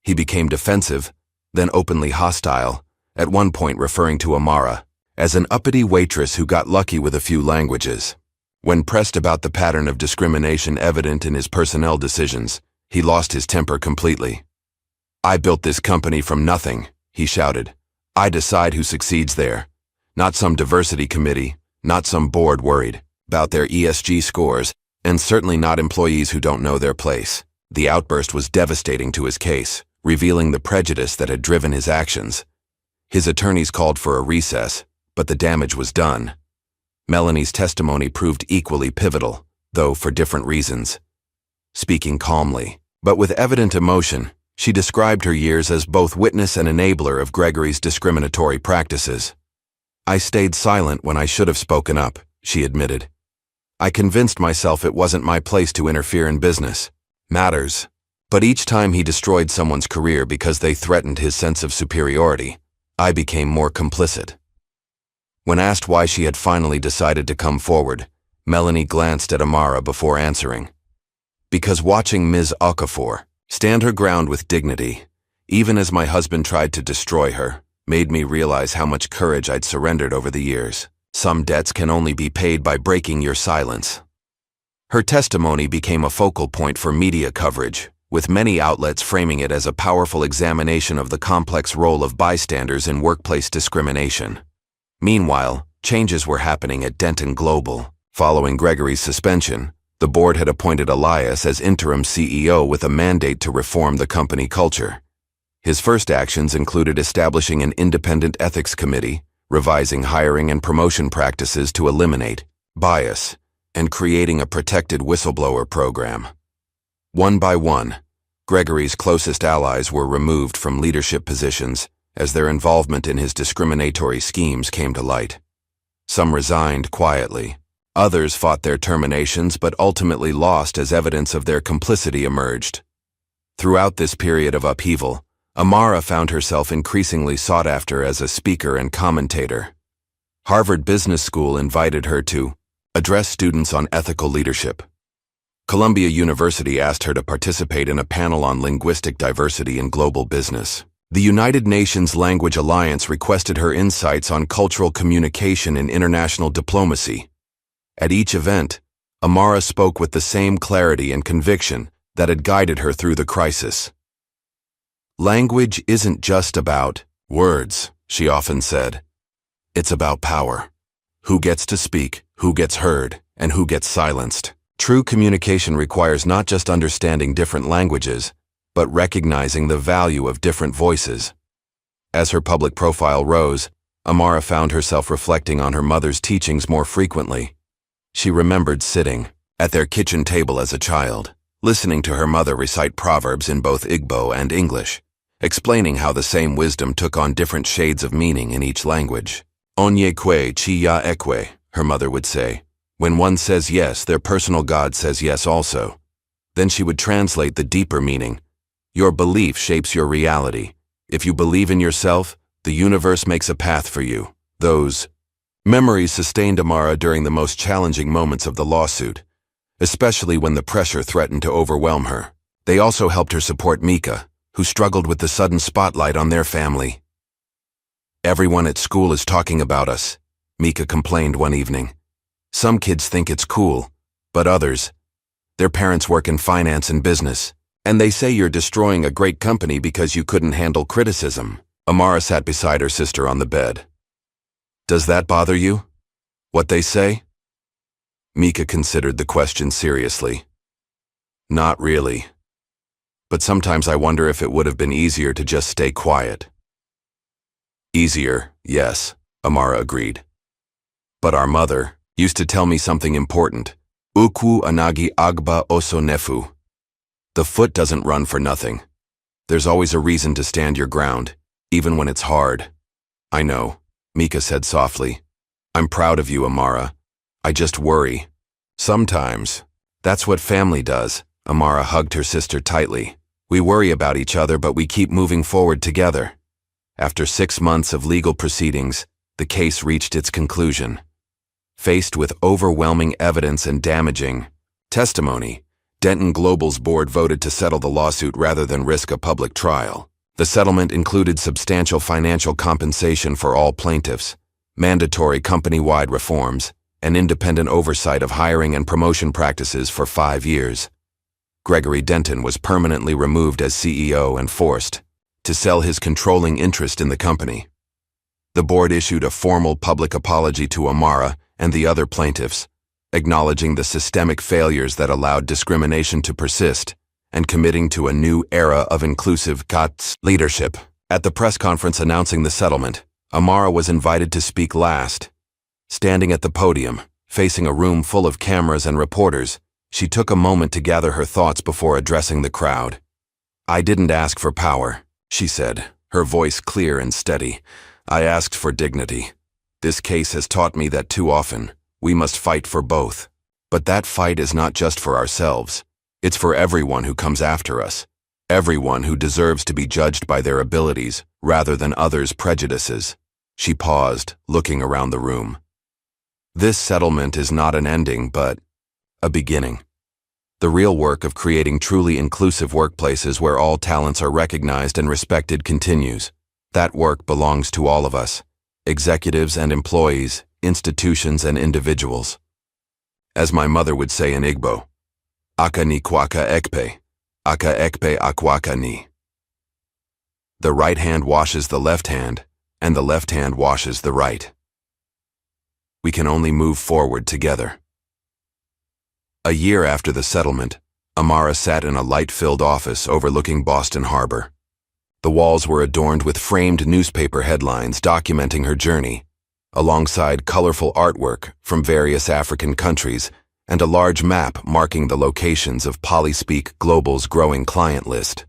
He became defensive, then openly hostile, at one point referring to Amara as an uppity waitress who got lucky with a few languages. When pressed about the pattern of discrimination evident in his personnel decisions, he lost his temper completely. "I built this company from nothing," he shouted. "I decide who succeeds there. Not some diversity committee, not some board worried about their ESG scores, and certainly not employees who don't know their place." The outburst was devastating to his case, revealing the prejudice that had driven his actions. His attorneys called for a recess, but the damage was done. Melanie's testimony proved equally pivotal, though for different reasons. Speaking calmly, but with evident emotion, she described her years as both witness and enabler of Gregory's discriminatory practices. "I stayed silent when I should have spoken up," she admitted. "I convinced myself it wasn't my place to interfere in business matters. But each time he destroyed someone's career because they threatened his sense of superiority, I became more complicit." When asked why she had finally decided to come forward, Melanie glanced at Amara before answering. "Because watching Ms. Okafor stand her ground with dignity, even as my husband tried to destroy her, made me realize how much courage I'd surrendered over the years. Some debts can only be paid by breaking your silence." Her testimony became a focal point for media coverage, with many outlets framing it as a powerful examination of the complex role of bystanders in workplace discrimination. Meanwhile, changes were happening at Denton Global. Following Gregory's suspension, the board had appointed Elias as interim CEO with a mandate to reform the company culture. His first actions included establishing an independent ethics committee, revising hiring and promotion practices to eliminate bias, and creating a protected whistleblower program. One by one, Gregory's closest allies were removed from leadership positions as their involvement in his discriminatory schemes came to light. Some resigned quietly. Others fought their terminations but ultimately lost as evidence of their complicity emerged. Throughout this period of upheaval, Amara found herself increasingly sought after as a speaker and commentator. Harvard Business School invited her to address students on ethical leadership. Columbia University asked her to participate in a panel on linguistic diversity in global business. The United Nations Language Alliance requested her insights on cultural communication and international diplomacy. At each event, Amara spoke with the same clarity and conviction that had guided her through the crisis. Language isn't just about words, she often said. It's about power. Who gets to speak, who gets heard, and who gets silenced. True communication requires not just understanding different languages, but recognizing the value of different voices. As her public profile rose, Amara found herself reflecting on her mother's teachings more frequently. She remembered sitting at their kitchen table as a child, listening to her mother recite proverbs in both Igbo and English, explaining how the same wisdom took on different shades of meaning in each language. Onye kwe chi ya ekwe, her mother would say. When one says yes, their personal God says yes also. Then she would translate the deeper meaning. Your belief shapes your reality. If you believe in yourself, the universe makes a path for you. Those memories sustained Amara during the most challenging moments of the lawsuit, especially when the pressure threatened to overwhelm her. They also helped her support Mika, who struggled with the sudden spotlight on their family. Everyone at school is talking about us, Mika complained one evening. Some kids think it's cool, but others, their parents work in finance and business, and they say you're destroying a great company because you couldn't handle criticism. Amara sat beside her sister on the bed. Does that bother you? What they say? Mika considered the question seriously. Not really. But sometimes I wonder if it would have been easier to just stay quiet. Easier, yes, Amara agreed. But our mother used to tell me something important. Uku anagi agba oso nefu. The foot doesn't run for nothing. There's always a reason to stand your ground, even when it's hard. I know, Mika said softly. I'm proud of you, Amara. I just worry. Sometimes. That's what family does. Amara hugged her sister tightly. We worry about each other, but we keep moving forward together. After 6 months of legal proceedings, the case reached its conclusion. Faced with overwhelming evidence and damaging testimony, Denton Global's board voted to settle the lawsuit rather than risk a public trial. The settlement included substantial financial compensation for all plaintiffs, mandatory company-wide reforms, and independent oversight of hiring and promotion practices for 5 years. Gregory Denton was permanently removed as CEO and forced to sell his controlling interest in the company. The board issued a formal public apology to Amara and the other plaintiffs, acknowledging the systemic failures that allowed discrimination to persist and committing to a new era of inclusive GATS leadership. At the press conference announcing the settlement, Amara was invited to speak last. Standing at the podium, facing a room full of cameras and reporters, she took a moment to gather her thoughts before addressing the crowd. I didn't ask for power, she said, her voice clear and steady. I asked for dignity. This case has taught me that too often, we must fight for both. But that fight is not just for ourselves. It's for everyone who comes after us. Everyone who deserves to be judged by their abilities rather than others' prejudices. She paused, looking around the room. This settlement is not an ending, but a beginning. The real work of creating truly inclusive workplaces where all talents are recognized and respected continues. That work belongs to all of us. Executives and employees, institutions and individuals. As my mother would say in Igbo, Aka ni kwaka ekpe, aka ekpe akwaka ni. The right hand washes the left hand, and the left hand washes the right. We can only move forward together. A year after the settlement, Amara sat in a light-filled office overlooking Boston Harbor. The walls were adorned with framed newspaper headlines documenting her journey, alongside colorful artwork from various African countries and a large map marking the locations of Spee Global's growing client list.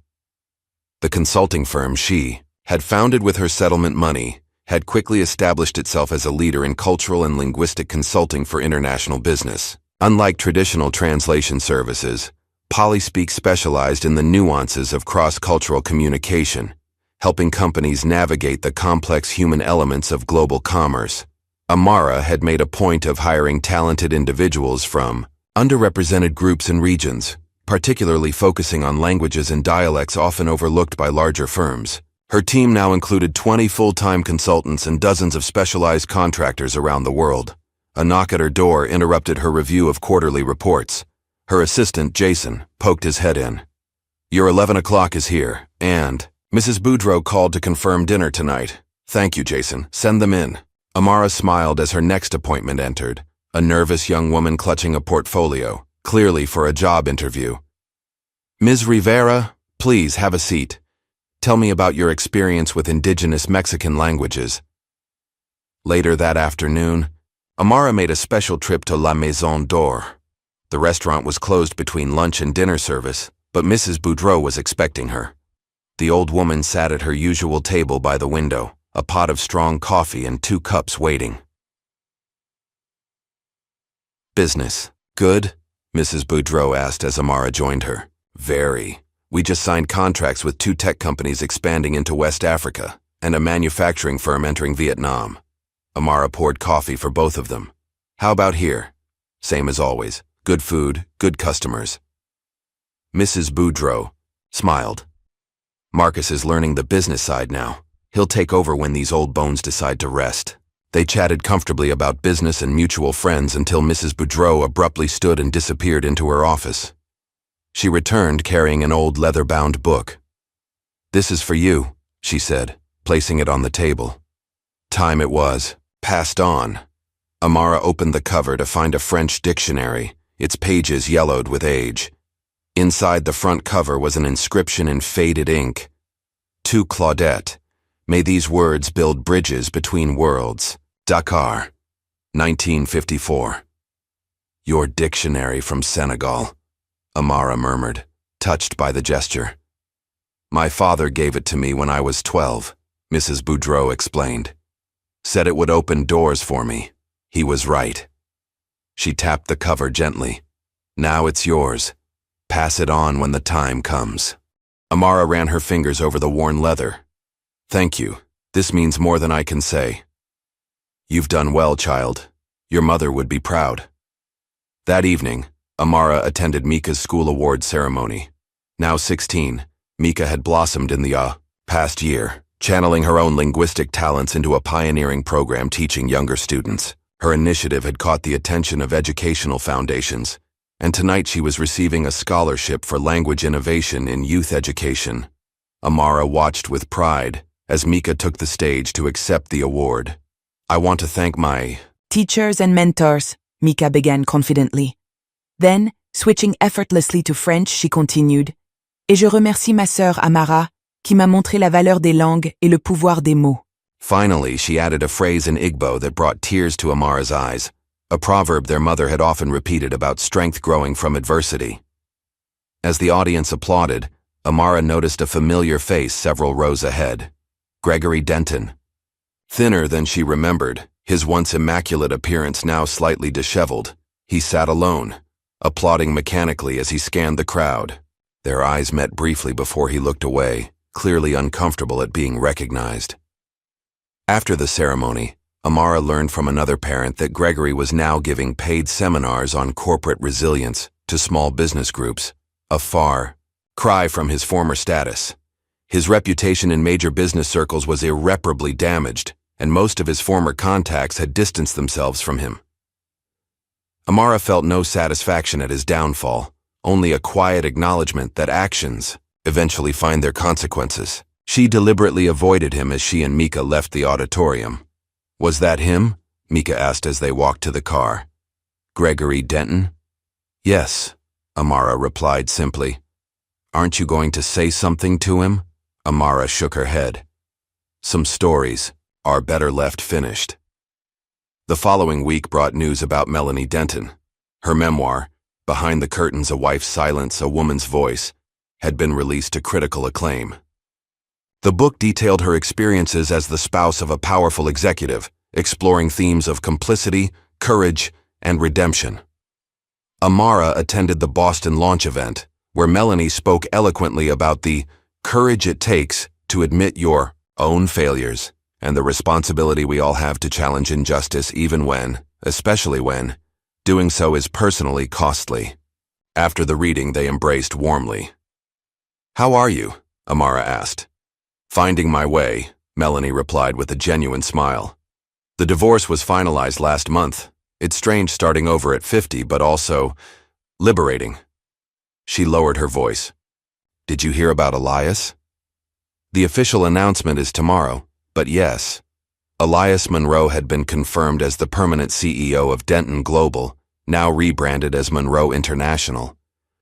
The consulting firm she had founded with her settlement money had quickly established itself as a leader in cultural and linguistic consulting for international business. Unlike traditional translation services, Spee specialized in the nuances of cross-cultural communication, helping companies navigate the complex human elements of global commerce. Amara had made a point of hiring talented individuals from underrepresented groups and regions, particularly focusing on languages and dialects often overlooked by larger firms. Her team now included 20 full-time consultants and dozens of specialized contractors around the world. A knock at her door interrupted her review of quarterly reports. Her assistant, Jason, poked his head in. "Your 11 o'clock is here, and Mrs. Boudreau called to confirm dinner tonight." "Thank you, Jason. Send them in." Amara smiled as her next appointment entered, a nervous young woman clutching a portfolio, clearly for a job interview. "Ms. Rivera, please have a seat. Tell me about your experience with indigenous Mexican languages." Later that afternoon, Amara made a special trip to La Maison d'Or. The restaurant was closed between lunch and dinner service, but Mrs. Boudreau was expecting her. The old woman sat at her usual table by the window, a pot of strong coffee and 2 cups waiting. "Business good?" Mrs. Boudreau asked as Amara joined her. "Very. We just signed contracts with 2 tech companies expanding into West Africa and a manufacturing firm entering Vietnam." Amara poured coffee for both of them. "How about here?" "Same as always. Good food, good customers." Mrs. Boudreau smiled. "Marcus is learning the business side now. He'll take over when these old bones decide to rest." They chatted comfortably about business and mutual friends until Mrs. Boudreau abruptly stood and disappeared into her office. She returned carrying an old leather-bound book. "This is for you," she said, placing it on the table. Time it was. Passed on. Amara opened the cover to find a French dictionary, its pages yellowed with age. Inside the front cover was an inscription in faded ink. "To Claudette, may these words build bridges between worlds. Dakar, 1954. "Your dictionary from Senegal," Amara murmured, touched by the gesture. "My father gave it to me when I was 12, Mrs. Boudreau explained. Said it would open doors for me. He was right." She tapped the cover gently. "Now it's yours. Pass it on when the time comes." Amara ran her fingers over the worn leather. "Thank you. This means more than I can say." "You've done well, child. Your mother would be proud." That evening, Amara attended Mika's school award ceremony. Now 16, Mika had blossomed in the past year, channeling her own linguistic talents into a pioneering program teaching younger students. Her initiative had caught the attention of educational foundations, and tonight she was receiving a scholarship for language innovation in youth education. Amara watched with pride as Mika took the stage to accept the award. "I want to thank my teachers and mentors," Mika began confidently. Then, switching effortlessly to French, she continued, "Et je remercie ma sœur Amara, qui m'a montré la valeur des langues et le pouvoir des mots." Finally, she added a phrase in Igbo that brought tears to Amara's eyes, a proverb their mother had often repeated about strength growing from adversity. As the audience applauded, Amara noticed a familiar face several rows ahead. Gregory Denton. Thinner than she remembered, his once immaculate appearance now slightly disheveled, he sat alone, applauding mechanically as he scanned the crowd. Their eyes met briefly before he looked away, clearly uncomfortable at being recognized. After the ceremony, Amara learned from another parent that Gregory was now giving paid seminars on corporate resilience to small business groups, a far cry from his former status. His reputation in major business circles was irreparably damaged, and most of his former contacts had distanced themselves from him. Amara felt no satisfaction at his downfall, only a quiet acknowledgement that actions eventually find their consequences. She deliberately avoided him as she and Mika left the auditorium. "Was that him?" Mika asked as they walked to the car. "Gregory Denton?" "Yes," Amara replied simply. "Aren't you going to say something to him?" Amara shook her head. "Some stories are better left finished." The following week brought news about Melanie Denton. Her memoir, Behind the Curtains, A Wife's Silence, A Woman's Voice, had been released to critical acclaim. The book detailed her experiences as the spouse of a powerful executive, exploring themes of complicity, courage, and redemption. Amara attended the Boston launch event, where Melanie spoke eloquently about the courage it takes to admit your own failures and the responsibility we all have to challenge injustice even when, especially when, doing so is personally costly. After the reading, they embraced warmly. "How are you?" Amara asked. "Finding my way," Melanie replied with a genuine smile. "The divorce was finalized last month. It's strange starting over at 50, but also liberating." She lowered her voice. "Did you hear about Elias?" "The official announcement is tomorrow, but yes." Elias Monroe had been confirmed as the permanent CEO of Denton Global, now rebranded as Monroe International.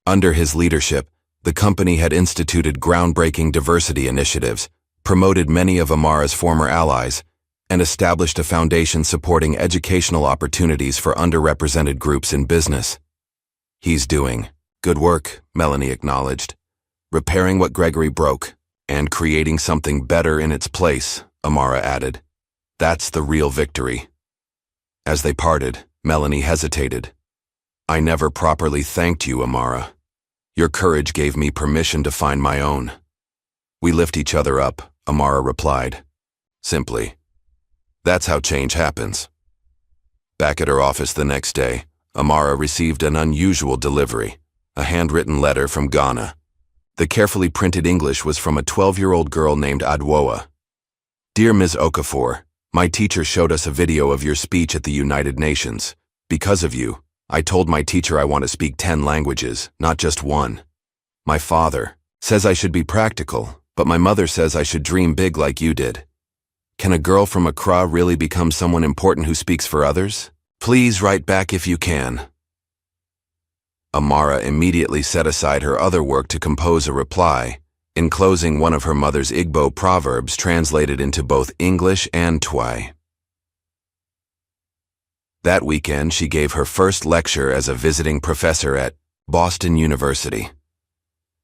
Under his leadership, the company had instituted groundbreaking diversity initiatives, promoted many of Amara's former allies, and established a foundation supporting educational opportunities for underrepresented groups in business. "He's doing good work," Melanie acknowledged. "Repairing what Gregory broke, and creating something better in its place," Amara added. "That's the real victory." As they parted, Melanie hesitated. "I never properly thanked you, Amara. Your courage gave me permission to find my own." "We lift each other up," Amara replied. Simply. That's how change happens. Back at her office the next day, Amara received an unusual delivery, a handwritten letter from Ghana. The carefully printed English was from a 12-year-old girl named Adwoa. "Dear Ms. Okafor, my teacher showed us a video of your speech at the United Nations. Because of you, I told my teacher I want to speak 10 languages, not just one. My father says I should be practical, but my mother says I should dream big like you did. Can a girl from Accra really become someone important who speaks for others? Please write back if you can." Amara immediately set aside her other work to compose a reply, enclosing one of her mother's Igbo proverbs translated into both English and Twi. That weekend, she gave her first lecture as a visiting professor at Boston University.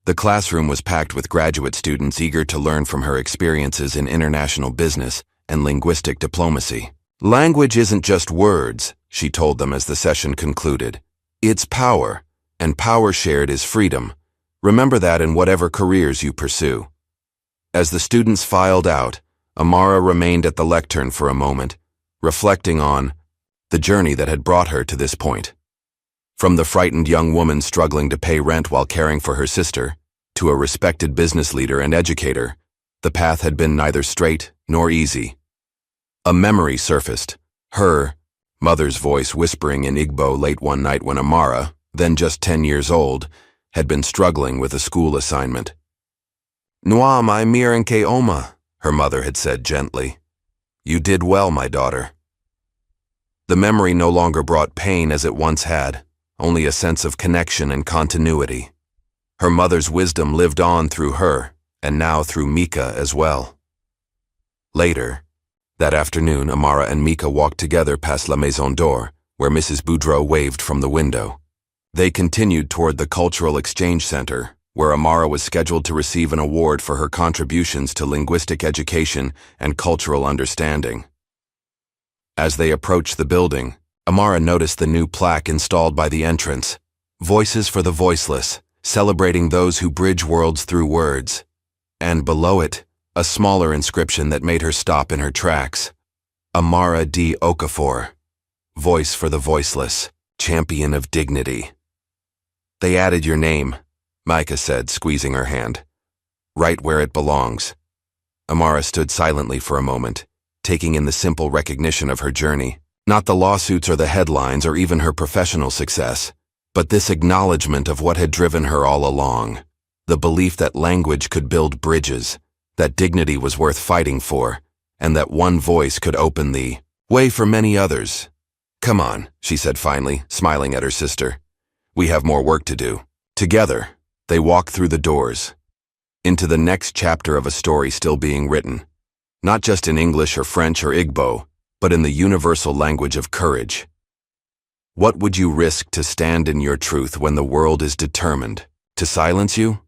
The classroom was packed with graduate students eager to learn from her experiences in international business and linguistic diplomacy. "Language isn't just words," she told them as the session concluded. "It's power, and power shared is freedom. Remember that in whatever careers you pursue." As the students filed out, Amara remained at the lectern for a moment, reflecting on the journey that had brought her to this point. From the frightened young woman struggling to pay rent while caring for her sister, to a respected business leader and educator, the path had been neither straight nor easy. A memory surfaced, her mother's voice whispering in Igbo late one night when Amara, then just 10 years old, had been struggling with a school assignment. "Nwa mai mirenke oma," her mother had said gently. "You did well, my daughter." The memory no longer brought pain as it once had, only a sense of connection and continuity. Her mother's wisdom lived on through her, and now through Mika as well. Later, that afternoon, Amara and Mika walked together past La Maison d'Or, where Mrs. Boudreau waved from the window. They continued toward the Cultural Exchange Center, where Amara was scheduled to receive an award for her contributions to linguistic education and cultural understanding. As they approached the building, Amara noticed the new plaque installed by the entrance, "Voices for the Voiceless, celebrating those who bridge worlds through words." And below it, a smaller inscription that made her stop in her tracks. "Amara D. Okafor, Voice for the Voiceless, Champion of Dignity." "They added your name," Micah said, squeezing her hand. "Right where it belongs." Amara stood silently for a moment, taking in the simple recognition of her journey. Not the lawsuits or the headlines or even her professional success, but this acknowledgement of what had driven her all along. The belief that language could build bridges, that dignity was worth fighting for, and that one voice could open the way for many others. "Come on," she said finally, smiling at her sister. "We have more work to do." Together, they walked through the doors, into the next chapter of a story still being written, not just in English or French or Igbo, but in the universal language of courage. What would you risk to stand in your truth when the world is determined to silence you?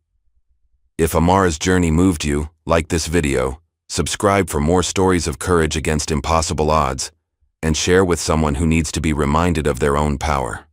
If Amara's journey moved you, like this video, subscribe for more stories of courage against impossible odds, and share with someone who needs to be reminded of their own power.